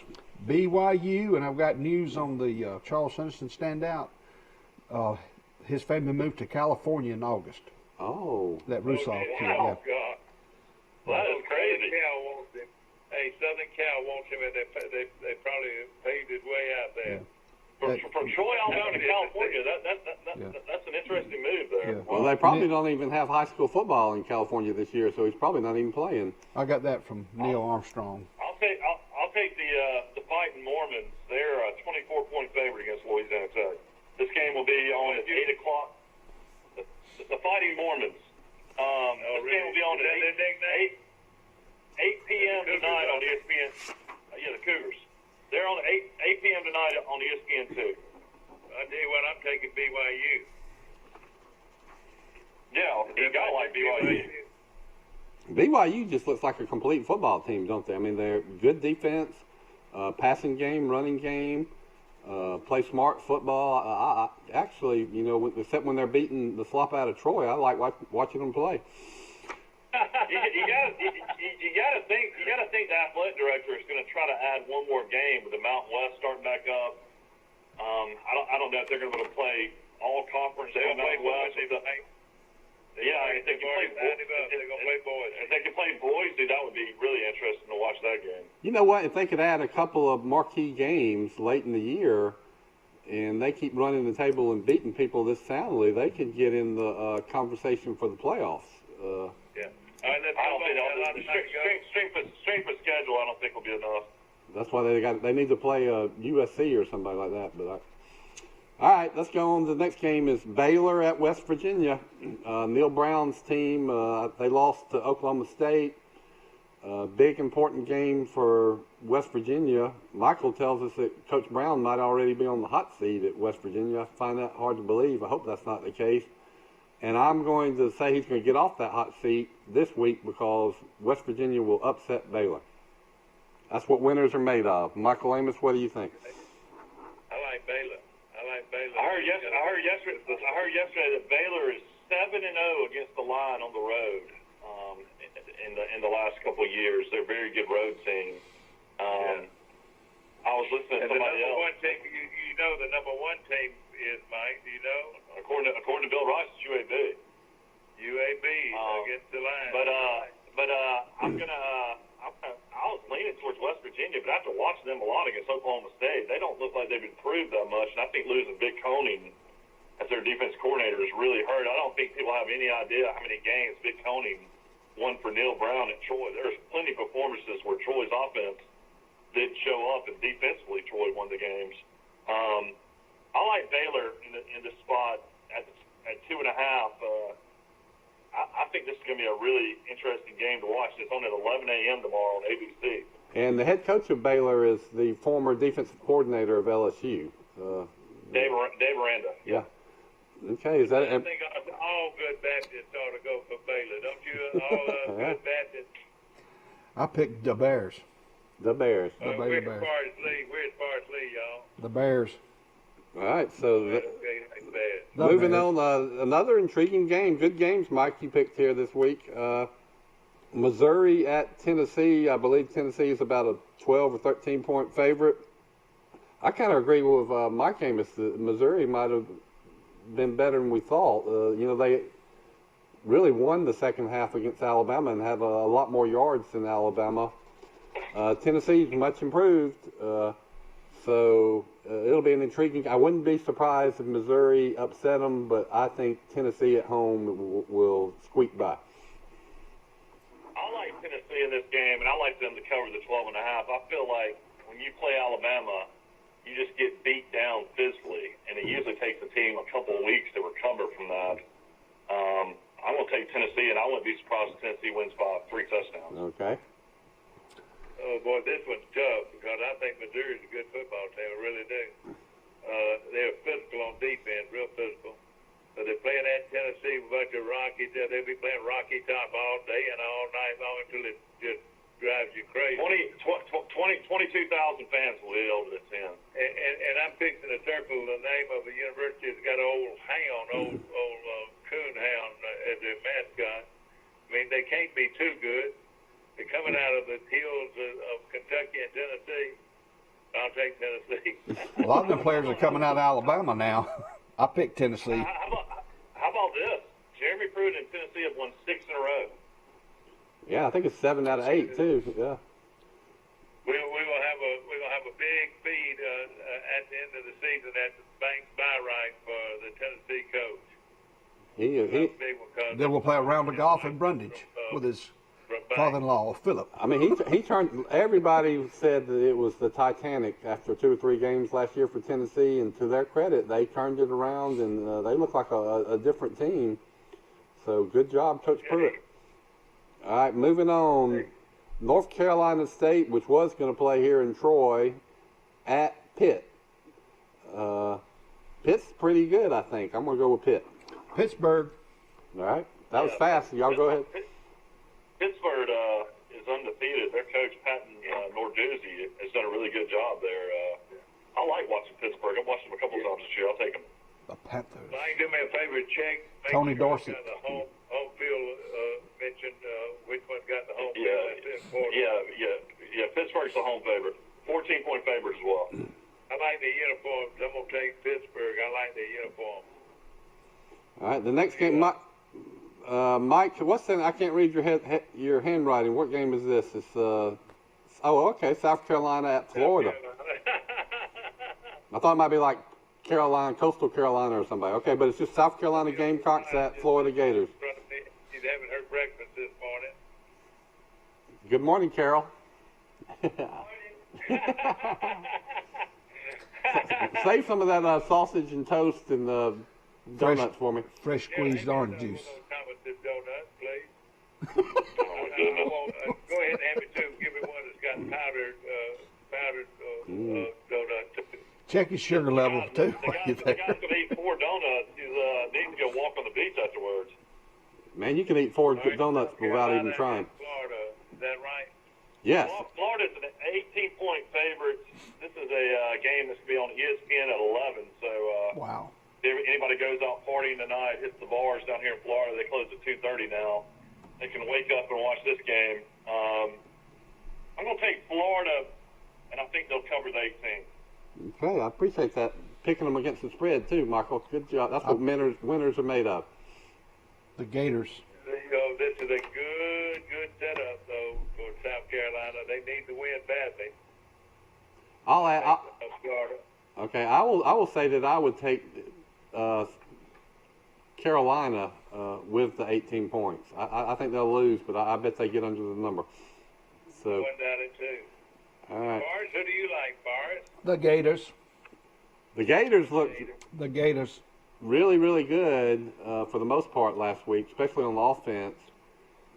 Speaker 4: BYU, and I've got news on the Charles Henderson standout. His family moved to California in August.
Speaker 2: Oh.
Speaker 4: That Russo kid, yeah.
Speaker 3: Oh, God. Well, that is crazy. Hey, Southern Cal wants him, and they probably paid his way out there.
Speaker 4: Yeah.
Speaker 5: From Troy all down to California, that's an interesting move there.
Speaker 4: Yeah.
Speaker 2: Well, they probably don't even have high school football in California this year, so he's probably not even playing.
Speaker 4: I got that from Neil Armstrong.
Speaker 5: I'll take the Fighting Mormons. They're a 24-point favorite against Louisiana Tech. This game will be on at 8 o'clock. The Fighting Mormons. This game will be on at 8 p.m. tonight on ESPN. The Cougars. They're on 8 p.m. tonight on ESPN 2.
Speaker 3: I tell you what, I'm taking BYU.
Speaker 5: Yeah, you got to like BYU.
Speaker 2: BYU just looks like a complete football team, don't they? I mean, they're good defense, passing game, running game. Play smart football. I actually, except when they're beating the slop out of Troy, I like watching them play.
Speaker 5: you gotta think the athletic director is going to try to add one more game with the Mountain West starting back up. I don't know if they're going to be able to play all conference. They're going to play West. If they can play Boise, that would be really interesting to watch that game.
Speaker 2: You know what? If they could add a couple of marquee games late in the year, and they keep running the table and beating people this soundly, they could get in the conversation for the playoffs.
Speaker 5: Yeah. I don't think strength of schedule, I don't think will be enough.
Speaker 2: That's why they need to play USC or somebody like that. But all right, let's go on to the next game. Is Baylor at West Virginia. Neil Brown's team, they lost to Oklahoma State. Big, important game for West Virginia. Michael tells us that Coach Brown might already be on the hot seat at West Virginia. I find that hard to believe. I hope that's not the case. And I'm going to say he's going to get off that hot seat this week because West Virginia will upset Baylor. That's what winners are made of. Michael Amos, what do you think?
Speaker 3: I like Baylor.
Speaker 5: I heard yesterday that Baylor is 7-0 against the line on the road. In the last couple of years, they're a very good road team. I was listening to somebody else.
Speaker 3: The number one team is, Mike. Do you know?
Speaker 5: According to Bill Rice, it's UAB.
Speaker 3: UAB against the line.
Speaker 5: But I'm gonna have any idea how many games Vic Coney won for Neil Brown at Troy. There's plenty of performances where Troy's offense did show up, and defensively Troy won the games. I like Baylor in this spot at 2.5. I think this is going to be a really interesting game to watch. It's on at 11 a.m. tomorrow on ABC.
Speaker 2: And the head coach of Baylor is the former defensive coordinator of LSU.
Speaker 5: Dave Aranda.
Speaker 2: Yeah. Okay, is that?
Speaker 3: I think all good Baptists ought to go for Baylor, don't you? All good Baptists.
Speaker 4: I picked the Bears.
Speaker 2: The Bears.
Speaker 4: The Baylor
Speaker 3: Where's
Speaker 4: Bears.
Speaker 3: Forrest Lee? Where's Forrest Lee, y'all?
Speaker 4: The Bears.
Speaker 2: All right, so
Speaker 3: Okay, the Bears.
Speaker 2: moving on, another intriguing game. Good games, Mike, you picked here this week. Missouri at Tennessee. I believe Tennessee is about a 12 or 13-point favorite. I kind of agree with Mike Amos that Missouri might have been better than we thought. They really won the second half against Alabama and have a lot more yards than Alabama. Tennessee is much improved, so it'll be an intriguing. I wouldn't be surprised if Missouri upset them, but I think Tennessee at home will squeak by.
Speaker 5: I like Tennessee in this game, and I like them to cover the 12.5. I feel like when you play Alabama, you just get beat down physically, and it usually takes the team a couple of weeks to recover from that. I'm going to take Tennessee, and I wouldn't be surprised if Tennessee wins by 3 touchdowns.
Speaker 2: Okay.
Speaker 3: Oh, boy, this one's tough because I think Missouri's a good football team. I really do. They're physical on defense, real physical. So they're playing at Tennessee with a bunch of Rockies. They'll be playing Rocky top all day and all night long until it just drives you crazy.
Speaker 5: 22,000 fans will be able to attend.
Speaker 3: And I'm fixing to circle the name of a university that's got an old hound, old coon hound as their mascot. I mean, they can't be too good. They're coming out of the hills of Kentucky and Tennessee. I'll take Tennessee.
Speaker 4: A lot of the players are coming out of Alabama now. I picked Tennessee.
Speaker 5: How about this? Jeremy Pruitt and Tennessee have won 6 in a row.
Speaker 2: Yeah, I think it's 7 out of 8 too. Yeah.
Speaker 3: We will have a big feed at the end of the season at the bank buy right for the Tennessee coach.
Speaker 4: Then we'll play a round of golf in Brundage with his father-in-law, Philip.
Speaker 2: I mean, he turned. Everybody said that it was the Titanic after 2 or 3 games last year for Tennessee, and to their credit, they turned it around and they look like a different team. So good job, Coach Pruitt. All right, moving on. North Carolina State, which was going to play here in Troy, at Pitt. Pitt's pretty good, I think. I'm going to go with Pitt.
Speaker 4: Pittsburgh.
Speaker 2: All right, that was fast. Y'all go ahead.
Speaker 5: Pittsburgh is undefeated. Their coach, Patton Narduzzi, has done a really good job there. I like watching Pittsburgh. I've watched them a couple times this year. I'll take them.
Speaker 4: The Panthers.
Speaker 3: I can do me a favor, check.
Speaker 4: Tony Dorsey.
Speaker 3: The home field mentioned which one's got the home
Speaker 5: Yeah,
Speaker 3: field.
Speaker 5: Pittsburgh's the home favorite. 14-point favorite as well.
Speaker 3: I like the uniforms. I'm going to take Pittsburgh. I like the uniforms.
Speaker 2: All right, the next game, Mike, what's that? I can't read your handwriting. What game is this? It's okay, South Carolina at Florida. I thought it might be like Carolina, Coastal Carolina or somebody. Okay, but it's just South Carolina Gamecocks at Florida Gators.
Speaker 3: He's having her breakfast this morning.
Speaker 2: Good morning, Carol. Save some of that sausage and toast and donuts for me.
Speaker 4: Fresh squeezed orange juice.
Speaker 3: Donuts, please. Go ahead and have me two. Give me one that's got powdered donuts.
Speaker 4: Check your sugar level too.
Speaker 5: The guy can eat 4 donuts. He needs to go walk on the beach afterwards.
Speaker 2: Man, you can eat 4 donuts without even trying.
Speaker 3: Florida, is that right?
Speaker 2: Yes.
Speaker 5: Florida's an 18-point favorite. This is a game that's going to be on ESPN at 11. So
Speaker 4: wow.
Speaker 5: If anybody goes out partying tonight, hits the bars down here in Florida, they close at 2:30 now. They can wake up and watch this game. I'm going to take Florida, and I think they'll cover the 18.
Speaker 2: Okay, I appreciate that. Picking them against the spread, too, Michael. Good job. That's what winners are made of.
Speaker 4: The Gators.
Speaker 3: This is a good setup, though, for South Carolina. They need to win badly.
Speaker 2: Okay, I will say that I would take Carolina with the 18 points. I think they'll lose, but I bet they get under the number. So.
Speaker 3: One down at 2.
Speaker 2: All right.
Speaker 3: Bars, who do you like, Bars?
Speaker 4: The Gators.
Speaker 2: The Gators look
Speaker 4: The Gators.
Speaker 2: really, really good for the most part last week, especially on the offense.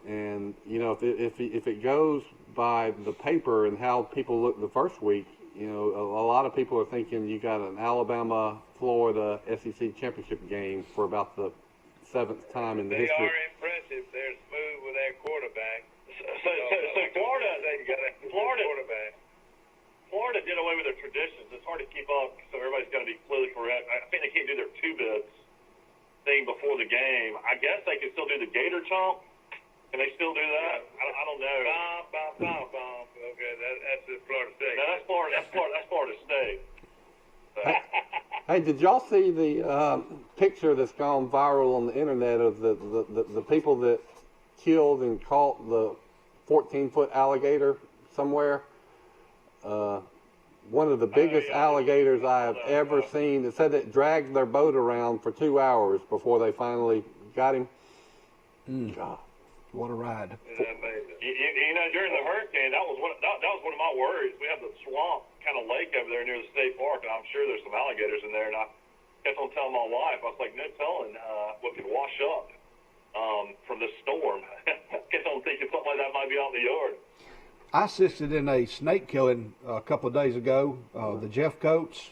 Speaker 2: And you know, if it goes by the paper and how people look the first week, you know, a lot of people are thinking you got an Alabama-Florida SEC championship game for about the 7th time in the history.
Speaker 3: They are impressive. They're smooth with their quarterback.
Speaker 5: So Florida did away with their traditions. It's hard to keep up, so everybody's got to be politically correct. I think they can't do their 2-bits thing before the game. I guess they can still do the Gator chomp. Can they still do that? I don't know.
Speaker 3: Bomb. Okay, that's just Florida State.
Speaker 5: No, that's Florida State. So.
Speaker 2: Hey, did y'all see the picture that's gone viral on the internet of the people that killed and caught the 14-foot alligator somewhere? One of the biggest alligators I have ever seen. It said it dragged their boat around for 2 hours before they finally got him. God.
Speaker 4: What a ride.
Speaker 5: You know, during the hurricane, that was one of my worries. We have the swamp kind of lake over there near the state park, and I'm sure there's some alligators in there. And I kept on telling my wife, I was like, no telling what could wash up from this storm. Kept on thinking something like that might be out in the yard.
Speaker 4: I assisted in a snake killing a couple of days ago. The Gamecocks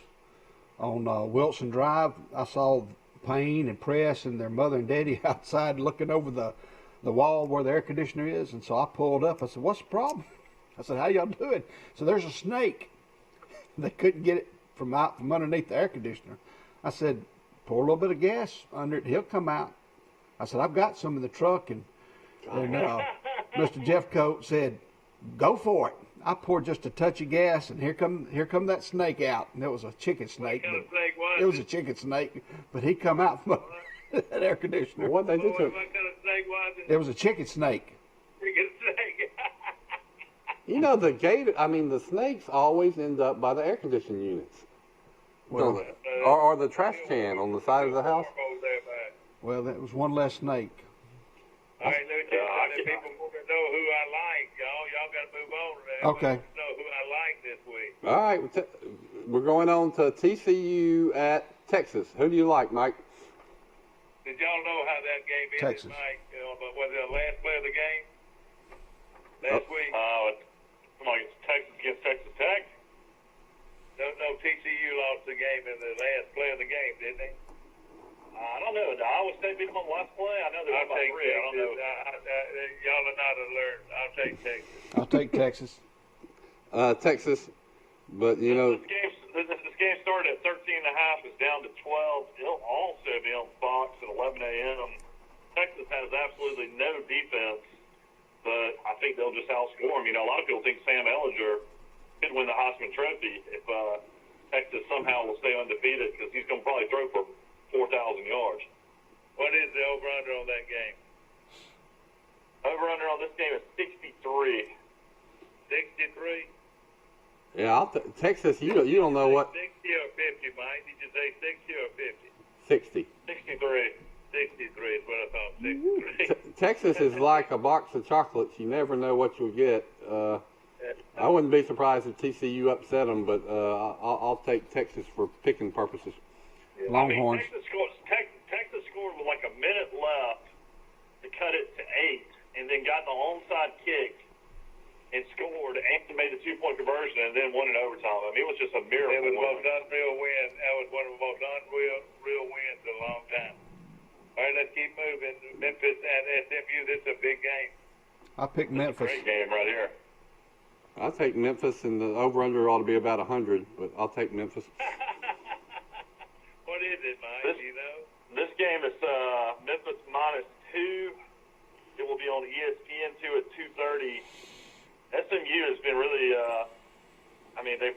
Speaker 4: on Wilson Drive. I saw Payne and Press and their mother and daddy outside looking over the wall where the air conditioner is. And so I pulled up. I said, what's the problem? I said, how y'all doing? So there's a snake. They couldn't get it from underneath the air conditioner. I said, pour a little bit of gas under it. He'll come out. I said, I've got some in the truck. And Mr. Jeffcoat said, go for it. I poured just a touch of gas, and here come that snake out. And it was a chicken snake.
Speaker 3: What kind of snake was
Speaker 4: it? It was a chicken snake, but he come out from that air conditioner.
Speaker 2: What they do to
Speaker 3: What kind of snake was it?
Speaker 4: It was a chicken snake.
Speaker 3: Chicken snake.
Speaker 2: You know, the snakes always end up by the air conditioning units.
Speaker 4: Well,
Speaker 2: or the trash can on the side of the house.
Speaker 4: Well, that was one less snake.
Speaker 3: All right, let me tell you, people want to know who I like, y'all. Y'all got to move on.
Speaker 4: Okay.
Speaker 3: Know who I like this week.
Speaker 2: All right, we're going on to TCU at Texas. Who do you like, Mike?
Speaker 3: Did y'all know how that game ended,
Speaker 4: Texas.
Speaker 3: Mike? But was it the last play of the game? Last week?
Speaker 5: Like Texas against Texas Tech?
Speaker 3: No, TCU lost the game in the last play of the game, didn't they?
Speaker 5: I don't know. Did Iowa State beat them on the last play? I know they won by 3. I don't know.
Speaker 3: Y'all are not alert. I'll take Texas.
Speaker 4: I'll take Texas.
Speaker 2: Texas, but you know.
Speaker 5: This game started at 13.5. It's down to 12. It'll also be on Fox at 11 a.m. Texas has absolutely no defense, but I think they'll just outscore them. You know, a lot of people think Sam Ellinger could win the Heisman Trophy if Texas somehow will stay undefeated, because he's going to probably throw for 4,000 yards.
Speaker 3: What is the over-under on that game?
Speaker 5: Over-under on this game is 63.
Speaker 3: 63?
Speaker 2: Yeah, Texas. You don't know what.
Speaker 3: 60 or 50, Mike? Did you say 60 or 50?
Speaker 2: 60.
Speaker 5: 63.
Speaker 3: 63 is what I thought. 63.
Speaker 2: Texas is like a box of chocolates. You never know what you'll get. I wouldn't be surprised if TCU upset them, but I'll take Texas for picking purposes.
Speaker 5: Yeah.
Speaker 4: Longhorns.
Speaker 5: Texas scored with like a minute left to cut it to 8, and then got the onside kick and scored and made the 2-point conversion and then won in overtime. I mean, it was just a miracle.
Speaker 3: It was the most unreal win. That was one of the most unreal wins in a long time. All right, let's keep moving. Memphis and SMU, this is a big game.
Speaker 4: I picked Memphis.
Speaker 5: Great game right here.
Speaker 2: I'll take Memphis, and the over-under ought to be about 100, but I'll take Memphis.
Speaker 3: What is it, Mike? Do you know?
Speaker 5: This game is Memphis -2. It will be on ESPN2 at 2:30. SMU has been really,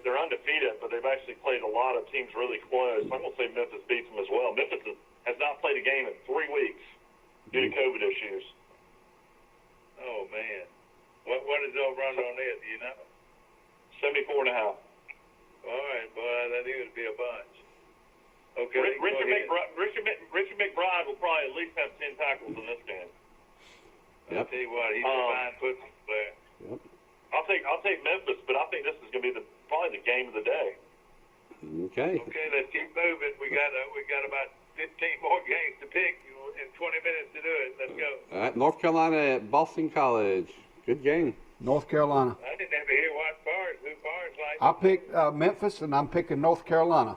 Speaker 5: they're undefeated, but they've actually played a lot of teams really close. I'm going to say Memphis beats them as well. Memphis has not played a game in 3 weeks due to COVID issues.
Speaker 3: Oh, man. What is the over-under on it? Do you know?
Speaker 5: 74.5.
Speaker 3: All right, boy. I knew it would be a bunch. Okay.
Speaker 5: Richard McBride will probably at least have 10 tackles in this game.
Speaker 2: Yep.
Speaker 3: I'll tell you what, he's a fine football player.
Speaker 2: Yep.
Speaker 5: I'll take Memphis, but I think this is going to be probably the game of the day.
Speaker 2: Okay.
Speaker 3: Okay, let's keep moving. We got about 15 more games to pick in 20 minutes to do it. Let's go.
Speaker 2: All right, North Carolina at Boston College. Good game.
Speaker 4: North Carolina.
Speaker 3: I didn't ever hear who Forrest liked.
Speaker 4: I picked Memphis, and I'm picking North Carolina.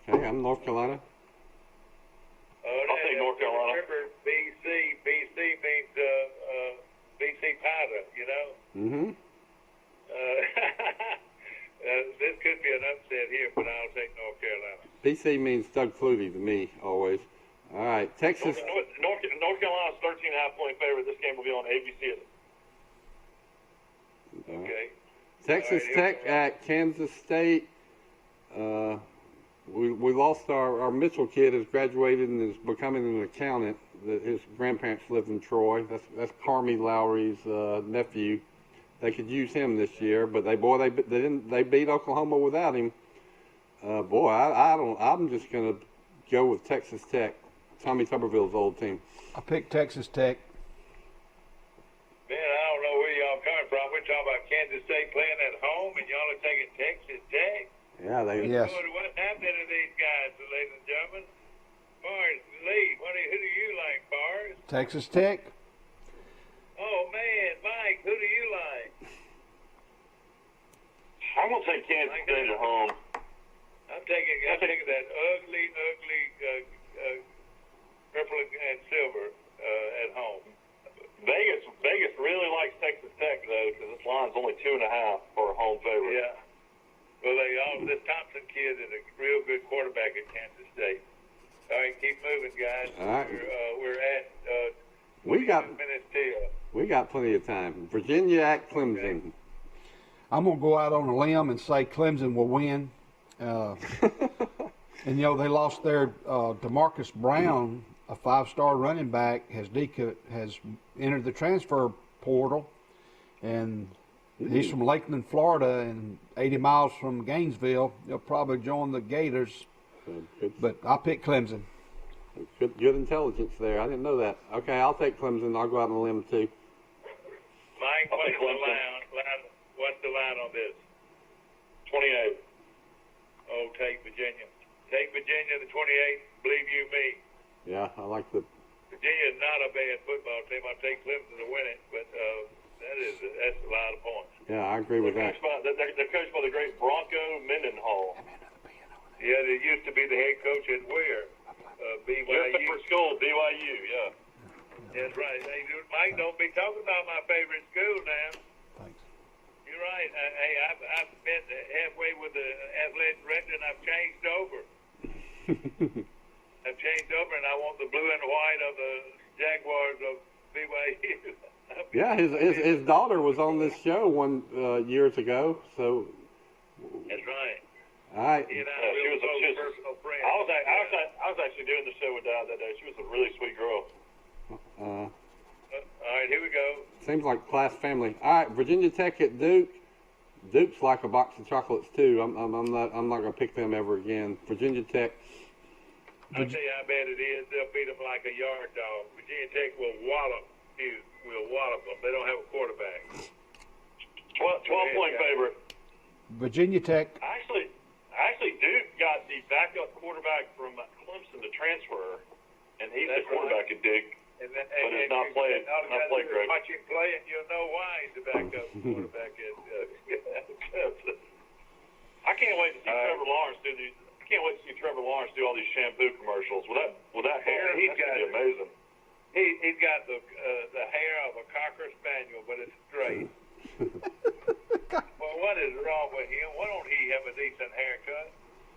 Speaker 2: Okay, I'm North Carolina.
Speaker 5: I'll take North Carolina.
Speaker 3: Remember, BC means BC powder, you know?
Speaker 2: Mm-hmm.
Speaker 3: This could be an upset here, but I'll take North Carolina.
Speaker 2: BC means Doug Flutie to me, always. All right, Texas.
Speaker 5: North Carolina's 13.5-point favorite. This game will be on ABC.
Speaker 3: Okay.
Speaker 2: Texas Tech at Kansas State. We lost our Mitchell kid has graduated and is becoming an accountant. His grandparents live in Troy. That's Carmi Lowry's nephew. They could use him this year, but they beat Oklahoma without him. I'm just gonna go with Texas Tech. Tommy Tuberville's old team.
Speaker 4: I picked Texas Tech.
Speaker 3: Man, I don't know where y'all coming from. We're talking about Kansas State playing at home, and y'all are taking Texas Tech.
Speaker 2: Yeah,
Speaker 4: Yes.
Speaker 3: What's happening to these guys, ladies and gentlemen? Forrest, Lee, who do you like, Forrest?
Speaker 4: Texas Tech.
Speaker 3: Oh, man, Mike, who do you like?
Speaker 5: I'm going to take Kansas State at home.
Speaker 3: I'm taking that ugly purple and silver at home.
Speaker 5: Vegas really likes Texas Tech, though, because this line's only 2.5 for a home favorite.
Speaker 3: Yeah. Well, this Thompson kid is a real good quarterback at Kansas State. All right, keep moving, guys.
Speaker 2: All right.
Speaker 3: We're at
Speaker 2: We got
Speaker 3: minutes till.
Speaker 2: we got plenty of time. Virginia at Clemson.
Speaker 3: Okay.
Speaker 4: I'm going to go out on a limb and say Clemson will win. And, they lost their DeMarcus Brown, a 5-star running back, has entered the transfer portal. And he's from Lakeland, Florida, and 80 miles from Gainesville. He'll probably join the Gators. But I picked Clemson.
Speaker 2: Good intelligence there. I didn't know that. Okay, I'll take Clemson. I'll go out on a limb, too.
Speaker 3: Mike, what's the line on this?
Speaker 5: 28.
Speaker 3: Oh, take Virginia. Take Virginia to 28. Believe you me.
Speaker 2: Yeah, I like the...
Speaker 3: Virginia is not a bad football team. I'll take Clemson to win it, but that's a lot of points.
Speaker 2: Yeah, I agree with that.
Speaker 5: They're coached by the great Bronco Mendenhall.
Speaker 3: Yeah, they used to be the head coach at where? BYU.
Speaker 5: Just for school, BYU, yeah.
Speaker 3: That's right. Hey, Mike, don't be talking about my favorite school now.
Speaker 4: Thanks.
Speaker 3: You're right. Hey, I've been halfway with the athletic director, and I've changed over. And I want the blue and white of the Jaguars of BYU.
Speaker 2: Yeah, his daughter was on this show years ago, so...
Speaker 3: That's right.
Speaker 2: All right.
Speaker 3: He and I
Speaker 5: She was
Speaker 3: personal friends.
Speaker 5: I was actually doing the show with Dad that day. She was a really sweet girl.
Speaker 3: All right, here we go.
Speaker 2: Seems like class family. All right, Virginia Tech at Duke. Duke's like a box of chocolates too. I'm not gonna pick them ever again. Virginia Tech.
Speaker 3: I'll tell you how bad it is. They'll beat them like a yard dog. Virginia Tech will wallop you. Will wallop them. They don't have a quarterback.
Speaker 5: 12-point favorite.
Speaker 4: Virginia Tech.
Speaker 5: Actually, Duke got the backup quarterback from Clemson to transfer, and he's the quarterback at Duke. But it's not played great.
Speaker 3: Watch him play, and you'll know why he's the backup quarterback at Clemson.
Speaker 5: I can't wait to see Trevor Lawrence do these. I can't wait to see Trevor Lawrence do all these shampoo commercials with that hair. That's gonna be amazing.
Speaker 3: He's got the hair of a cocker spaniel, but it's straight. Well, what is wrong with him? Why don't he have a decent haircut?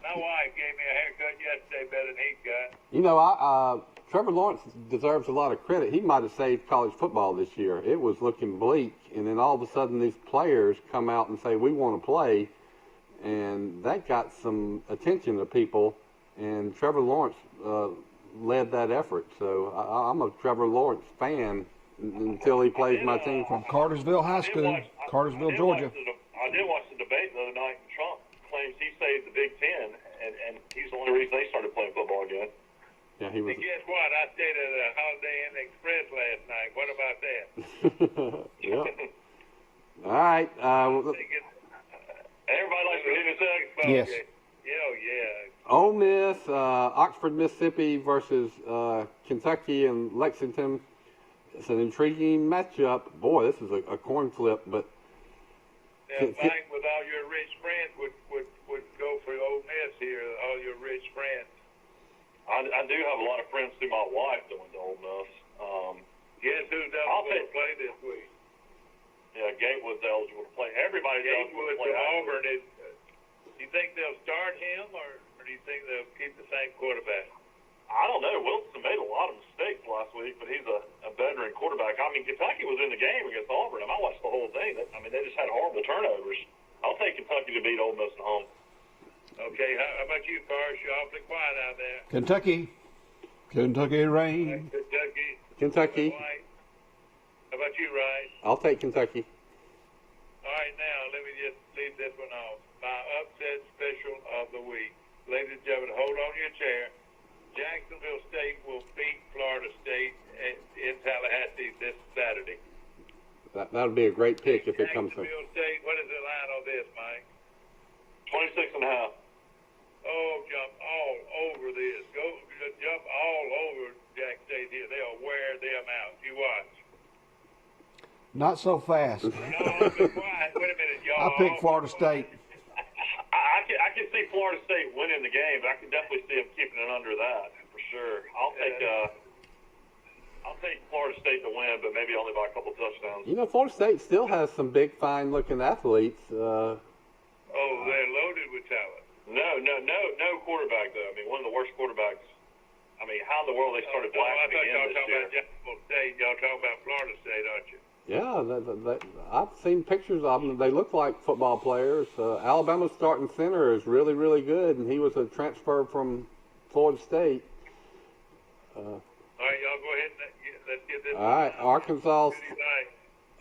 Speaker 3: My wife gave me a haircut yesterday better than he got.
Speaker 2: Trevor Lawrence deserves a lot of credit. He might have saved college football this year. It was looking bleak, and then all of a sudden these players come out and say, we want to play, and that got some attention to people, and Trevor Lawrence led that effort. So I'm a Trevor Lawrence fan until he plays my team.
Speaker 4: From Cartersville High School, Cartersville, Georgia.
Speaker 5: I did watch the debate the other night, and Trump claims he saved the Big Ten, and and he's the only reason they started playing football again.
Speaker 2: Yeah, he was.
Speaker 3: And guess what? I stayed at a Holiday Inn Express last night. What about that?
Speaker 2: Yeah. All right.
Speaker 5: Everybody likes Virginia Tech.
Speaker 4: Yes.
Speaker 3: Yeah.
Speaker 2: Ole Miss, Oxford, Mississippi versus Kentucky and Lexington. It's an intriguing matchup. Boy, this is a coin flip, but.
Speaker 3: Now, Mike, with all your rich friends, would go for Ole Miss here. All your rich friends.
Speaker 5: I do have a lot of friends through my wife that went to Ole Miss.
Speaker 3: Guess who's eligible to play this week?
Speaker 5: Yeah, Gatewood's eligible to play. Everybody's eligible to play.
Speaker 3: Auburn is. Do you think they'll start him, or do you think they'll keep the same quarterback?
Speaker 5: I don't know. Wilson made a lot of mistakes last week, but he's a veteran quarterback. I mean, Kentucky was in the game against Auburn, and I watched the whole thing. They just had horrible turnovers. I'll take Kentucky to beat Ole Miss at home.
Speaker 3: Okay, how about you, Cars? You're awfully quiet out there.
Speaker 4: Kentucky rain.
Speaker 2: Kentucky.
Speaker 3: How about you, Rice?
Speaker 2: I'll take Kentucky.
Speaker 3: All right, now, let me just leave this one off. My upset special of the week. Ladies and gentlemen, hold on your chair. Jacksonville State will beat Florida State in Tallahassee this Saturday.
Speaker 2: That'll be a great pick if it comes to.
Speaker 3: Jacksonville State, what is the line on this, Mike?
Speaker 5: 26.5.
Speaker 3: Oh, jump all over this. Jump all over Jack State here. They'll wear them out. You watch.
Speaker 4: Not so fast.
Speaker 3: No, be quiet. Wait a minute, y'all.
Speaker 4: I picked Florida State.
Speaker 5: I can see Florida State winning the game, but I can definitely see them keeping it under that for sure. I'll take Florida State to win, but maybe only by a couple touchdowns.
Speaker 2: You know, Florida State still has some big, fine-looking athletes.
Speaker 3: Oh, they're loaded with talent.
Speaker 5: No quarterback though. I mean, one of the worst quarterbacks. I mean, how in the world they started blasting
Speaker 3: I thought
Speaker 5: again
Speaker 3: y'all
Speaker 5: this
Speaker 3: talking
Speaker 5: year?
Speaker 3: about Jacksonville State. Y'all talking about Florida State, aren't you?
Speaker 2: Yeah, I've seen pictures of them. They look like football players. Alabama's starting center is really, really good, and he was a transfer from Florida State.
Speaker 3: All right, y'all go ahead and let's get this.
Speaker 2: All right, Arkansas.
Speaker 3: Who do you like?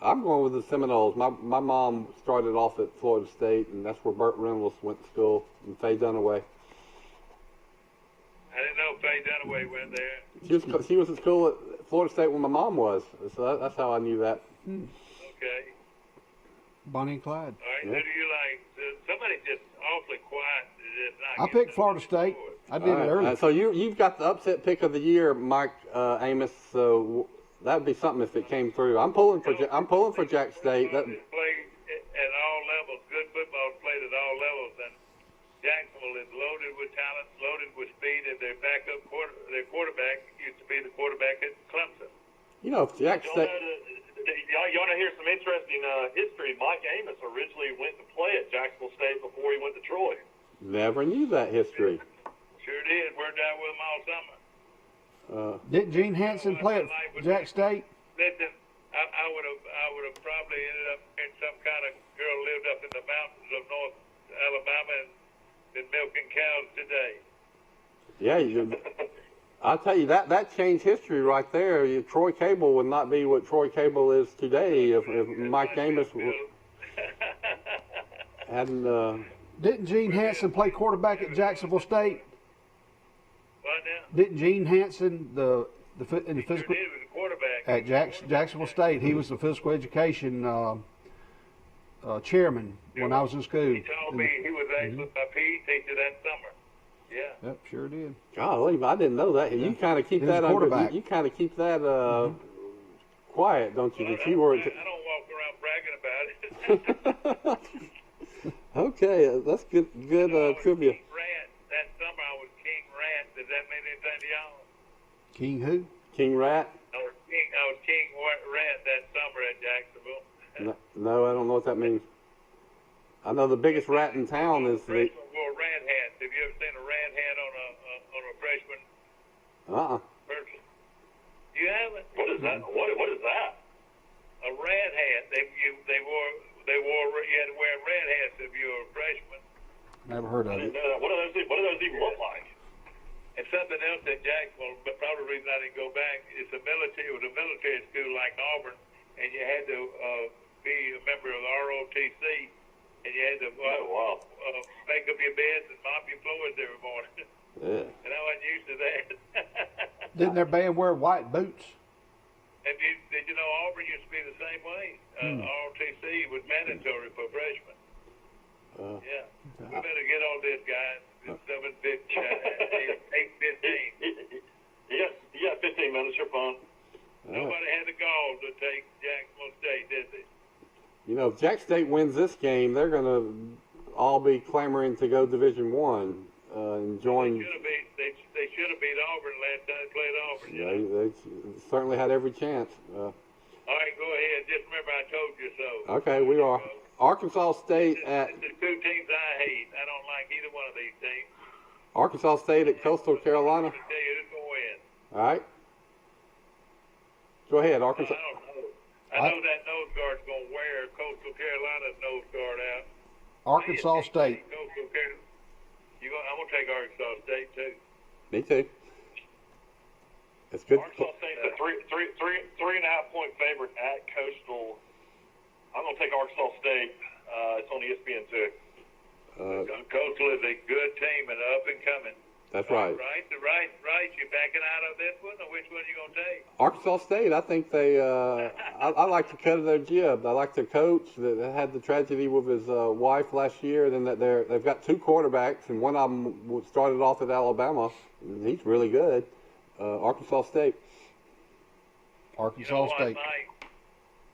Speaker 2: I'm going with the Seminoles. My mom started off at Florida State, and that's where Burt Reynolds went to school, and Faye Dunaway.
Speaker 3: I didn't know Faye Dunaway went there.
Speaker 2: She was at school at Florida State when my mom was, so that's how I knew that.
Speaker 3: Okay.
Speaker 4: Bonnie and Clyde.
Speaker 3: All right, who do you like? Somebody's just awfully quiet.
Speaker 4: I picked Florida State. I did it early.
Speaker 2: So you've got the upset pick of the year, Mike Amos. So that'd be something if it came through. I'm pulling for Jack State.
Speaker 3: Play at all levels. Good football played at all levels, and Jacksonville is loaded with talent, loaded with speed, and their quarterback used to be the quarterback at Clemson.
Speaker 2: You know, if Jack State.
Speaker 5: You want to hear some interesting history? Mike Amos originally went to play at Jacksonville State before he went to Troy.
Speaker 2: Never knew that history.
Speaker 3: Sure did. Worked out with him all summer.
Speaker 4: Didn't Gene Hansen play at Jack State?
Speaker 3: Listen, I would have probably ended up in some kind of girl lived up in the mountains of North Alabama and been milking cows today.
Speaker 2: Yeah, I'll tell you that changed history right there. Troy Cable would not be what Troy Cable is today if Mike Amos hadn't.
Speaker 4: Didn't Gene Hansen play quarterback at Jacksonville State?
Speaker 3: What now?
Speaker 4: Didn't Gene Hansen in the physical
Speaker 3: He was a quarterback
Speaker 4: at Jacksonville State? He was the physical education chairman when I was in school.
Speaker 3: He told me he was actually my PE teacher that summer. Yeah.
Speaker 4: Yep, sure did.
Speaker 2: Golly, I didn't know that. You kind of keep
Speaker 4: He was
Speaker 2: that
Speaker 4: a quarterback.
Speaker 2: You kind of keep that quiet, don't you?
Speaker 3: Well,
Speaker 2: That you were.
Speaker 3: I don't walk around bragging about it.
Speaker 2: Okay, that's good trivia.
Speaker 3: King Rant. That summer I was King Rant. Does that mean anything to y'all?
Speaker 4: King who?
Speaker 2: King Rat?
Speaker 3: I was King Rant that summer at Jacksonville.
Speaker 2: No, I don't know what that means. I know the biggest rat in town is the.
Speaker 3: Freshmen wore rat hats. Have you ever seen a rat hat on a freshman person? You haven't?
Speaker 5: What is that? What is that?
Speaker 3: A rat hat. They wore. You had to wear rat hats if you were a freshman.
Speaker 4: Never heard of
Speaker 5: I didn't
Speaker 4: it.
Speaker 5: know that. What do those even look like?
Speaker 3: And something else at Jacksonville, but probably the reason I didn't go back is it was a military school like Auburn, and you had to be a member of the ROTC, and you had to make up your beds and mop your floors every morning.
Speaker 2: Yeah.
Speaker 3: And I wasn't used to that.
Speaker 4: Didn't their band wear white boots?
Speaker 3: And did you know Auburn used to be the same way? ROTC was mandatory for freshmen. Yeah. We better get on this, guys. It's 8:15.
Speaker 5: You got 15 minutes. You're fine.
Speaker 3: Nobody had the gall to take Jacksonville State, did they?
Speaker 2: You know, if Jack State wins this game, they're going to all be clamoring to go Division I and join.
Speaker 3: They should have beat Auburn last time they played Auburn.
Speaker 2: Yeah, they certainly had every chance.
Speaker 3: All right, go ahead. Just remember I told you so.
Speaker 2: Okay, we are. Arkansas State at
Speaker 3: The two teams I hate. I don't like either one of these teams.
Speaker 2: Arkansas State at Coastal Carolina.
Speaker 3: I'm going to tell you who's going to win.
Speaker 2: All right. Go ahead, Arkansas.
Speaker 3: I don't know. I know that nose guard's going to wear Coastal Carolina's nose guard out.
Speaker 4: Arkansas State.
Speaker 3: Coastal Carolina. I'm going to take Arkansas State, too.
Speaker 2: Me too. It's good.
Speaker 5: Arkansas State's a 3.5 point favorite at Coastal. I'm going to take Arkansas State. It's on ESPN too.
Speaker 3: Coastal is a good team and up and coming.
Speaker 2: That's right.
Speaker 3: Right. You backing out of this one, or which one are you going to take?
Speaker 2: Arkansas State, I think they. I like the cut of their jib. I like their coach that had the tragedy with his wife last year. Then that they've got two quarterbacks, and one of them started off at Alabama. And he's really good. Arkansas State.
Speaker 4: Arkansas State.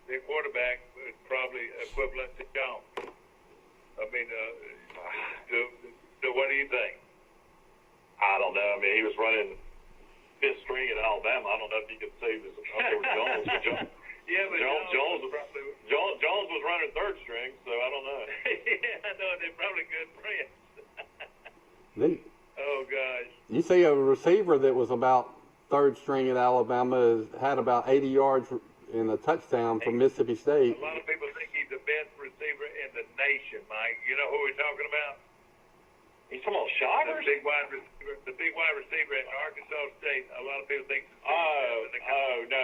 Speaker 3: Their quarterback is probably equivalent to Jones. I mean, what do you think?
Speaker 5: I don't know. I mean, he was running fifth string at Alabama. I don't know if he could say this up there with Jones. But Jones was running third string, so I don't know.
Speaker 3: Yeah, I know. They're probably good friends. Oh, gosh.
Speaker 2: You see a receiver that was about third string at Alabama had about 80 yards in a touchdown from Mississippi State.
Speaker 3: A lot of people think he's the best receiver in the nation, Mike. You know who we're talking about?
Speaker 5: He's talking about Shivers?
Speaker 3: The big wide receiver at Arkansas State. A lot of people think.
Speaker 5: No,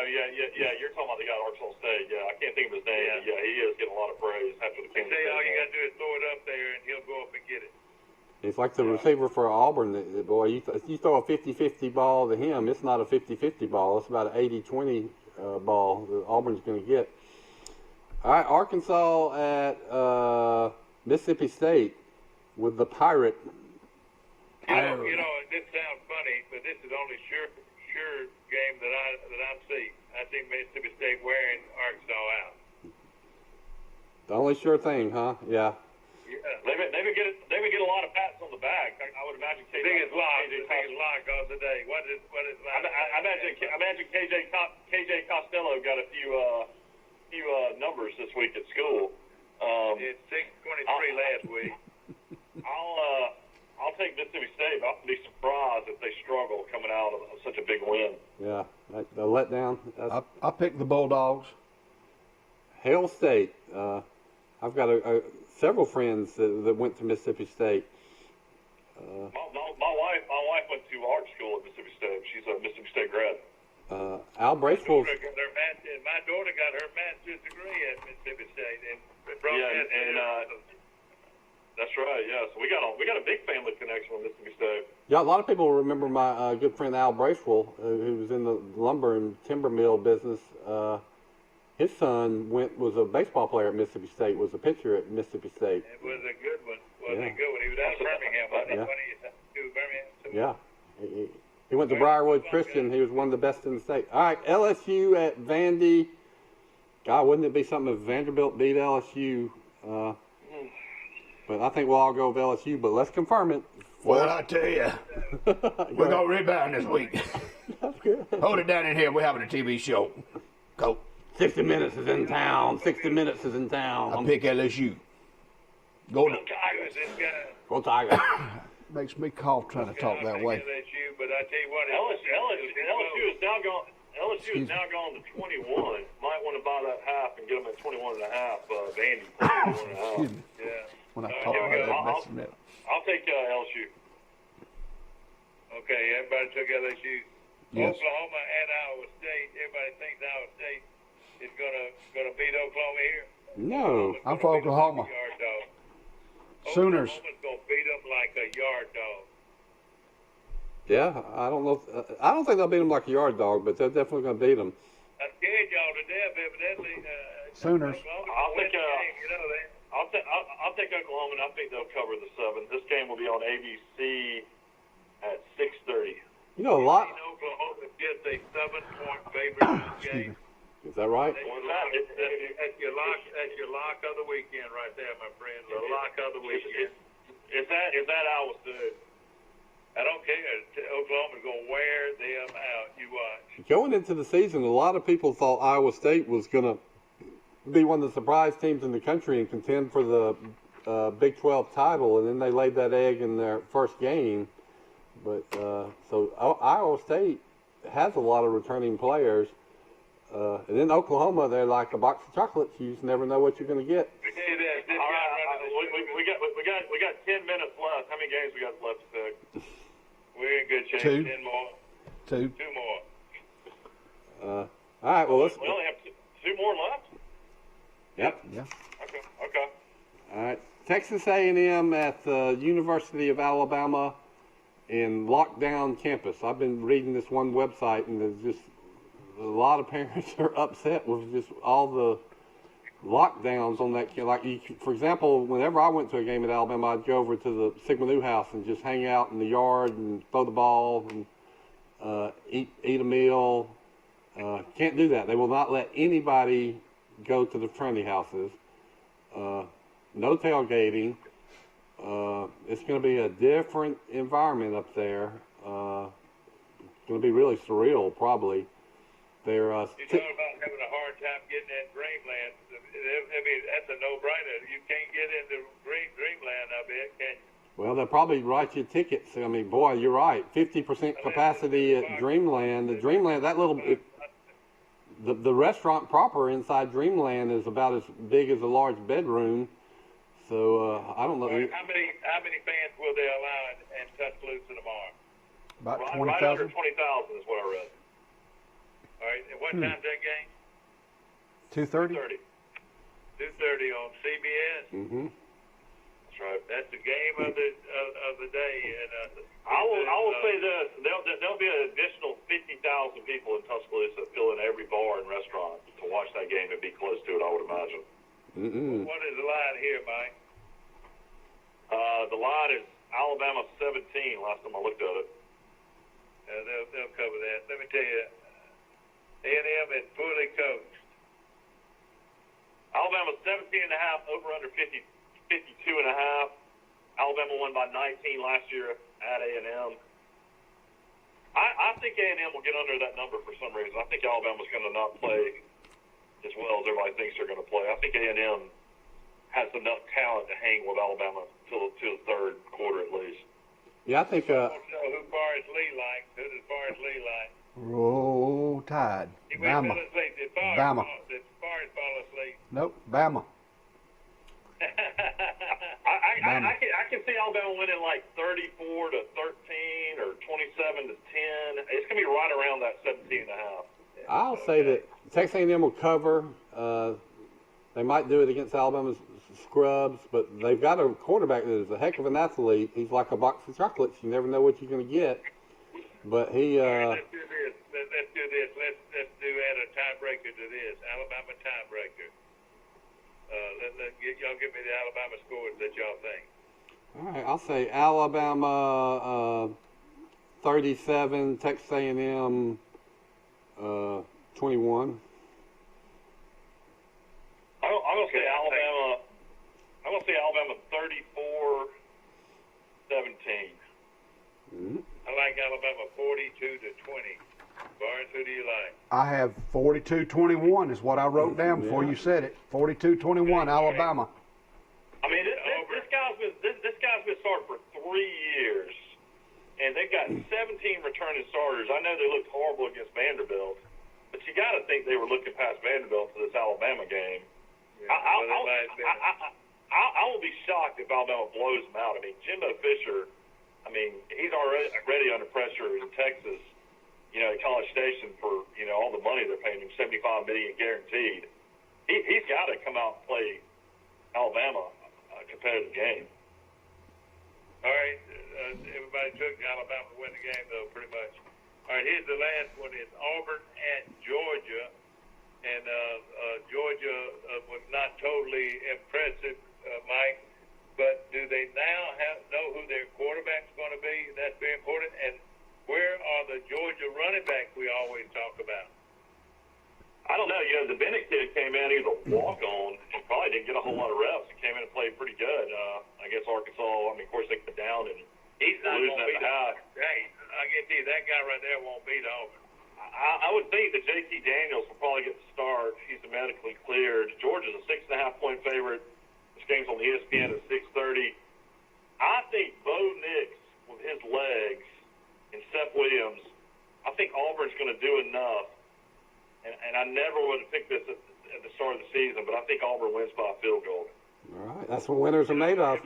Speaker 5: you're talking about the guy at Arkansas State. Yeah, I can't think of his name. Yeah, he is getting a lot of praise after the Kansas State.
Speaker 3: All you got to do is throw it up there, and he'll go up and get it.
Speaker 2: It's like the receiver for Auburn. Boy, you throw a 50-50 ball to him, it's not a 50-50 ball. It's about an 80-20 ball that Auburn's going to get. All right, Arkansas at Mississippi State with the Pirate.
Speaker 3: You know, this sounds funny, but this is the only sure game that I'm seeing. I see Mississippi State wearing Arkansas out.
Speaker 2: The only sure thing, huh? Yeah.
Speaker 5: They would get a lot of pats on the back. I would imagine
Speaker 3: biggest lock of the day. What is
Speaker 5: I imagine KJ Costello got a few numbers this week at school.
Speaker 3: It's 6:23 last week.
Speaker 5: I'll take Mississippi State. I'll be surprised if they struggle coming out of such a big win.
Speaker 2: Yeah, the letdown.
Speaker 4: I picked the Bulldogs.
Speaker 2: Hail State. I've got several friends that went to Mississippi State.
Speaker 5: My wife went to art school at Mississippi State. She's a Mississippi State grad.
Speaker 2: Al Bracewell.
Speaker 3: My daughter got her master's degree at Mississippi State, and
Speaker 5: that's right. Yeah, so we got a big family connection with Mississippi State.
Speaker 2: Yeah, a lot of people remember my good friend Al Bracewell, who was in the lumber and timber mill business. His son was a baseball player at Mississippi State, was a pitcher at Mississippi State.
Speaker 3: It was a good one. Wasn't it good one? He was out of Birmingham, wasn't he?
Speaker 2: Yeah. He went to Briarwood Christian. He was one of the best in the state. All right, LSU at Vandy. God, wouldn't it be something if Vanderbilt beat LSU? But I think we'll all go with LSU, but let's confirm it.
Speaker 6: Well, I tell you, we're going to rebound this week.
Speaker 2: That's good.
Speaker 6: Hold it down in here. We're having a TV show. Go.
Speaker 2: 60 Minutes is in town. 60 Minutes is in town.
Speaker 6: I pick LSU.
Speaker 3: Go Tigers, this guy.
Speaker 2: Go Tigers.
Speaker 4: Makes me cough trying to talk that way.
Speaker 3: LSU, but I tell you what,
Speaker 5: LSU is now gone. LSU is now gone to 21. Might want to buy that half and get them at 21 and a half. Vandy.
Speaker 4: Excuse me.
Speaker 3: Yeah.
Speaker 4: When I talk about that, messing me up.
Speaker 5: I'll take LSU.
Speaker 3: Okay, everybody took LSU.
Speaker 4: Yes.
Speaker 3: Oklahoma and Iowa State. Everybody thinks Iowa State is gonna beat Oklahoma here.
Speaker 2: No.
Speaker 4: I'm for Oklahoma. Sooners.
Speaker 3: Oklahoma's going to beat them like a yard dog.
Speaker 2: Yeah, I don't know. I don't think they'll beat them like a yard dog, but they're definitely going to beat them.
Speaker 3: I scared y'all to death, evidently.
Speaker 4: Sooners.
Speaker 5: I'll take I'll take Oklahoma, and I think they'll cover the 7. This game will be on ABC at 6:30.
Speaker 2: You know, a lot.
Speaker 3: Oklahoma gets a 7-point favorite in this game.
Speaker 2: Is that right?
Speaker 3: That's your lock of the weekend right there, my friend. The lock of the weekend.
Speaker 5: Is that Iowa State?
Speaker 3: I don't care. Oklahoma's going to wear them out. You watch.
Speaker 2: Going into the season, a lot of people thought Iowa State was going to be one of the surprise teams in the country and contend for the Big 12 title, and then they laid that egg in their first game. But so Iowa State has a lot of returning players. And then Oklahoma, they're like a box of chocolates. You just never know what you're going to get.
Speaker 5: All right, we got 10 minutes left. How many games we got left to pick?
Speaker 3: We're in good shape.
Speaker 4: 2.
Speaker 3: 10 more.
Speaker 4: 2.
Speaker 3: 2 more.
Speaker 2: All right, well, let's.
Speaker 5: We only have 2 more left.
Speaker 2: Yep.
Speaker 4: Yeah.
Speaker 5: Okay.
Speaker 2: All right. Texas A&M at the University of Alabama in lockdown campus. I've been reading this one website, and there's just a lot of parents are upset with just all the lockdowns on that. Like, for example, whenever I went to a game at Alabama, I'd go over to the Sigma Newhouse and just hang out in the yard and throw the ball and eat a meal. Can't do that. They will not let anybody go to the fraternity houses. No tailgating. It's going to be a different environment up there. It's going to be really surreal, probably. They're
Speaker 3: You're talking about having a hard time getting in Dreamland. I mean, that's a no-brainer. You can't get into Dreamland, I bet, can you?
Speaker 2: Well, they'll probably write you tickets. I mean, boy, you're right. 50% capacity at Dreamland. The Dreamland, that little, the restaurant proper inside Dreamland is about as big as a large bedroom. So I don't know.
Speaker 3: How many fans will they allow in Tuscaloosa tomorrow?
Speaker 4: About
Speaker 5: Right under
Speaker 4: 20,000.
Speaker 5: 20,000 is what I read.
Speaker 3: All right, and what time's that game?
Speaker 4: 2:30.
Speaker 3: 2:30 on CBS.
Speaker 2: Mm-hmm.
Speaker 5: That's right.
Speaker 3: That's the game of the day. And
Speaker 5: I will say this: there'll be an additional 50,000 people in Tuscaloosa filling every bar and restaurant to watch that game and be close to it. I would imagine.
Speaker 2: Mm-mm.
Speaker 3: What is the line here, Mike?
Speaker 5: The line is Alabama 17. Last time I looked at it.
Speaker 3: They'll cover that. Let me tell you, A&M is fully coached.
Speaker 5: Alabama 17.5, over under 52.5. Alabama won by 19 last year at A&M. I think A&M will get under that number for some reason. I think Alabama's going to not play as well as everybody thinks they're going to play. I think A&M has enough talent to hang with Alabama till the third quarter at least.
Speaker 2: Yeah, I think.
Speaker 3: I want to know who Forrest Lee likes. Who does Forrest Lee like?
Speaker 4: Roll Tide. Bama.
Speaker 3: Did
Speaker 4: Bama.
Speaker 3: Forrest fall asleep?
Speaker 4: Nope. Bama.
Speaker 5: I can see Alabama winning like 34-13 or 27-10. It's going to be right around that 17.5.
Speaker 2: I'll say that Texas A&M will cover. They might do it against Alabama's scrubs, but they've got a quarterback that is a heck of an athlete. He's like a box of chocolates. You never know what you're going to get. But he.
Speaker 3: Let's do this. Let's add a tiebreaker to this. Alabama tiebreaker. Y'all give me the Alabama scores that y'all think.
Speaker 2: All right, I'll say Alabama 37, Texas A&M 21.
Speaker 5: I'm gonna say Alabama. I'm gonna say Alabama 34-17.
Speaker 2: Mm-hmm.
Speaker 3: I like Alabama 42-20. Barnes, who do you like?
Speaker 4: I have 42-21 is what I wrote down before you said it. 42-21, Alabama.
Speaker 5: I mean, this guy's been starting for 3 years, and they've got 17 returning starters. I know they looked horrible against Vanderbilt, but you got to think they were looking past Vanderbilt to this Alabama game.
Speaker 3: Yeah,
Speaker 5: I will be shocked if Alabama blows them out. I mean, Jimbo Fisher, he's already under pressure in Texas, at College Station for, all the money they're paying him, $75 million guaranteed. He's got to come out and play Alabama a competitive game.
Speaker 3: All right, everybody took Alabama to win the game, though, pretty much. All right, here's the last one. It's Auburn at Georgia. And Georgia was not totally impressive, Mike. But do they now know who their quarterback's going to be? That's very important. And where are the Georgia running backs we always talk about?
Speaker 5: I don't know. The Bennett kid came in. He was a walk-on and probably didn't get a whole lot of reps. He came in and played pretty good. I guess Arkansas, of course, they got down and
Speaker 3: he's not going to beat
Speaker 5: half.
Speaker 3: Hey, I guarantee you that guy right there won't beat Auburn.
Speaker 5: I would think that J.T. Daniels will probably get the start. He's medically cleared. Georgia's a 6.5-point favorite. This game's on ESPN at 6:30. I think Bo Nix, with his legs, and Seth Williams, I think Auburn's going to do enough. And I never would have picked this at the start of the season, but I think Auburn wins by a field goal.
Speaker 2: All right, that's what winners are made of.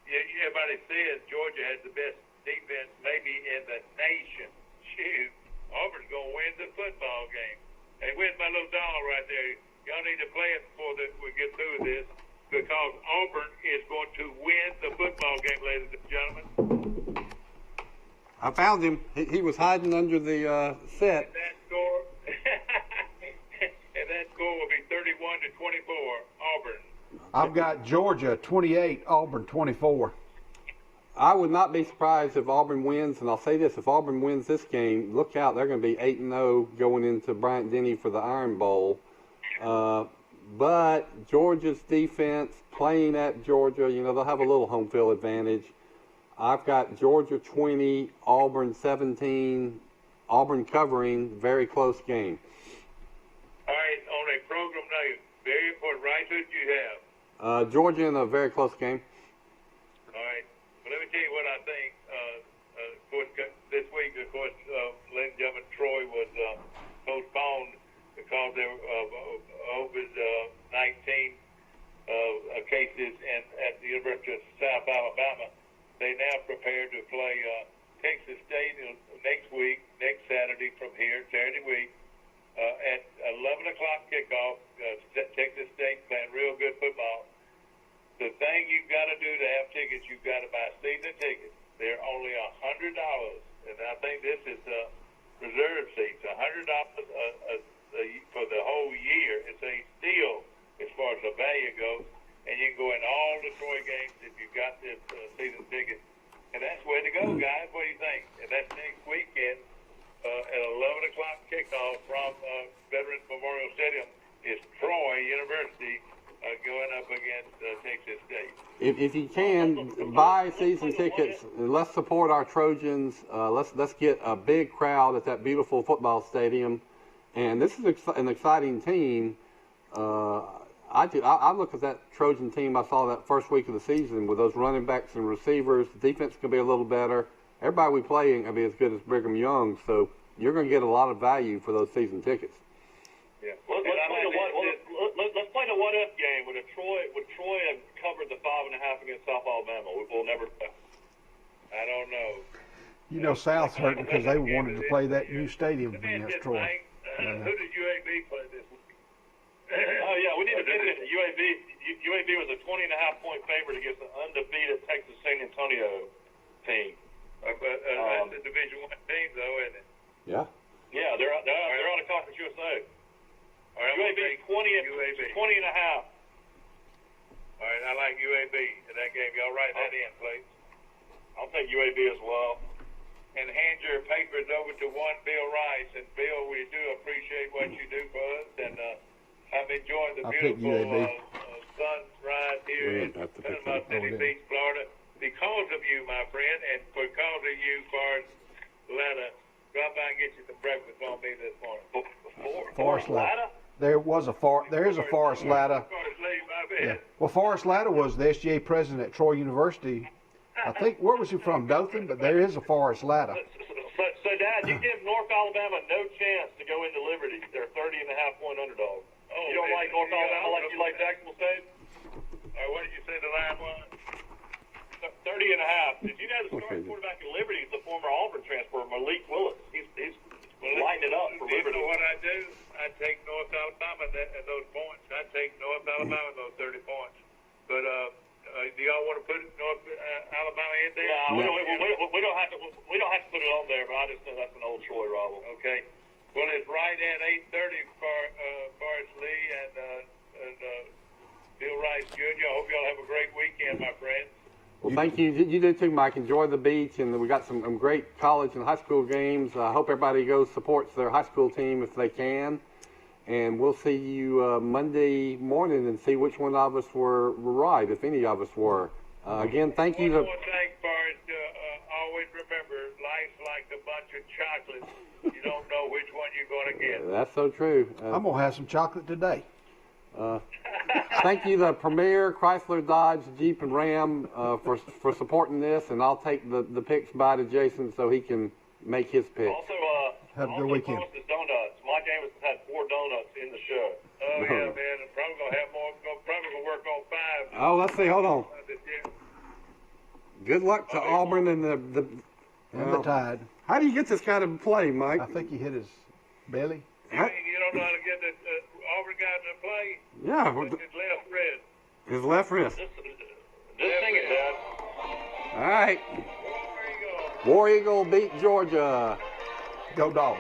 Speaker 3: Everybody says Georgia has the best defense maybe in the nation. Shoot, Auburn's going to win the football game. Hey, where's my little doll right there? Y'all need to play it before we get through this, because Auburn is going to win the football game, ladies and gentlemen.
Speaker 2: I found him. He was hiding under the set.
Speaker 3: And that score, will be 31-24, Auburn.
Speaker 4: I've got Georgia 28, Auburn 24.
Speaker 2: I would not be surprised if Auburn wins, and I'll say this: if Auburn wins this game, look out, they're going to be 8-0 going into Bryant-Denny for the Iron Bowl. But Georgia's defense, playing at Georgia, they'll have a little home field advantage. I've got Georgia 20, Auburn 17, Auburn covering, very close game.
Speaker 3: All right, on a program night, very important. Right, who do you have?
Speaker 2: Georgia in a very close game.
Speaker 3: All right. Well, let me tell you what I think. Of course, this week, ladies and gentlemen, Troy was postponed because there over 19 cases at the University of South Alabama. They now prepare to play Texas State next Saturday from here, Saturday week, at 11 o'clock kickoff. Texas State playing real good football. The thing you've got to do to have tickets, you've got to buy season tickets. They're only $100, and I think this is reserve seats. $100 for the whole year. It's a steal as far as the value goes, and you can go in all the Troy games if you've got this season ticket. And that's where to go, guys. What do you think? And that's next weekend at 11 o'clock kickoff from Veterans Memorial Stadium is Troy University going up against Texas State.
Speaker 2: If you can, buy season tickets. And let's support our Trojans. Let's get a big crowd at that beautiful football stadium. And this is an exciting team. I look at that Trojan team I saw that first week of the season with those running backs and receivers. The defense could be a little better. Everybody we play ain't going to be as good as Brigham Young, so you're going to get a lot of value for those season tickets.
Speaker 5: Yeah. Let's play the what-if game. Would Troy have covered the 5.5 against South Alabama? We'll never know.
Speaker 3: I don't know.
Speaker 4: South's hurting because they wanted to play that new stadium against Troy.
Speaker 3: Who did UAB play this week?
Speaker 5: Oh, yeah, we need to mention that UAB was a 20.5-point favorite against an undefeated Texas San Antonio team.
Speaker 3: That's the Division I team, though, isn't it?
Speaker 2: Yeah.
Speaker 5: Yeah, they're on a Conference USA.
Speaker 3: All right,
Speaker 5: UAB 20.5.
Speaker 3: All right, I like UAB in that game. Y'all write that in, please.
Speaker 5: I'll take UAB as well.
Speaker 3: And hand your papers over to one Bill Rice. And Bill, we do appreciate what you do for us. And I'm enjoying the beautiful sunrise here in Panama City Beach, Florida. Because of you, my friend, and because of you, Forrest, drop by and get you some breakfast on me this morning.
Speaker 4: Forrest Latta. There is a Forrest Latta. Yeah. Well, Forrest Latta was the SGA president at Troy University. I think, where was he from? Dothan? But there is a Forrest Latta.
Speaker 5: So, Dad, you give North Alabama no chance to go into Liberty. They're 30.5-point underdog.
Speaker 3: Oh,
Speaker 5: you don't like North Alabama like you like Jacksonville State?
Speaker 3: What did you say the line was?
Speaker 5: 30.5. Did you know the starting quarterback in Liberty is the former Auburn transfer, Malik Willis? He's lighting it up for Liberty.
Speaker 3: You know what I do? I take North Alabama and those points. I take North Alabama those 30 points. But Do y'all want to put North Alabama in there?
Speaker 5: No, we don't have to. We don't have to put it on there. But I just know that's an old Troy rival.
Speaker 3: Okay. Well, it's right at 8:30 for Forrest Lee and Bill Rice Jr. I hope y'all have a great weekend, my friends.
Speaker 2: Well, thank you. You did too, Mike. Enjoy the beach, and we got some great college and high school games. I hope everybody goes supports their high school team if they can. And we'll see you Monday morning and see which one of us were right, if any of us were. Again, thank you.
Speaker 3: One more thing, Forrest. Always remember, life's like a bunch of chocolates. You don't know which one you're going to get.
Speaker 2: That's so true.
Speaker 4: I'm going to have some chocolate today.
Speaker 2: Thank you, the Premier, Chrysler, Dodge, Jeep, and Ram for supporting this. And I'll take the picks by to Jason so he can make his pick.
Speaker 5: Also,
Speaker 4: have a good weekend.
Speaker 5: Hostess donuts. Mike Amos has had 4 donuts in the show.
Speaker 3: Oh, yeah, man. I'm probably going to have more. Probably going to work on 5.
Speaker 2: Oh, let's see. Hold on. Good luck to Auburn and the
Speaker 4: Tide.
Speaker 2: How do you get this kind of play, Mike?
Speaker 4: I think he hit his belly.
Speaker 3: You don't know how to get the Auburn guy to play?
Speaker 2: Yeah.
Speaker 3: With his left wrist.
Speaker 2: His left wrist.
Speaker 5: Just sing it, Dad.
Speaker 2: All right. War Eagle beat Georgia.
Speaker 4: Go Dogs.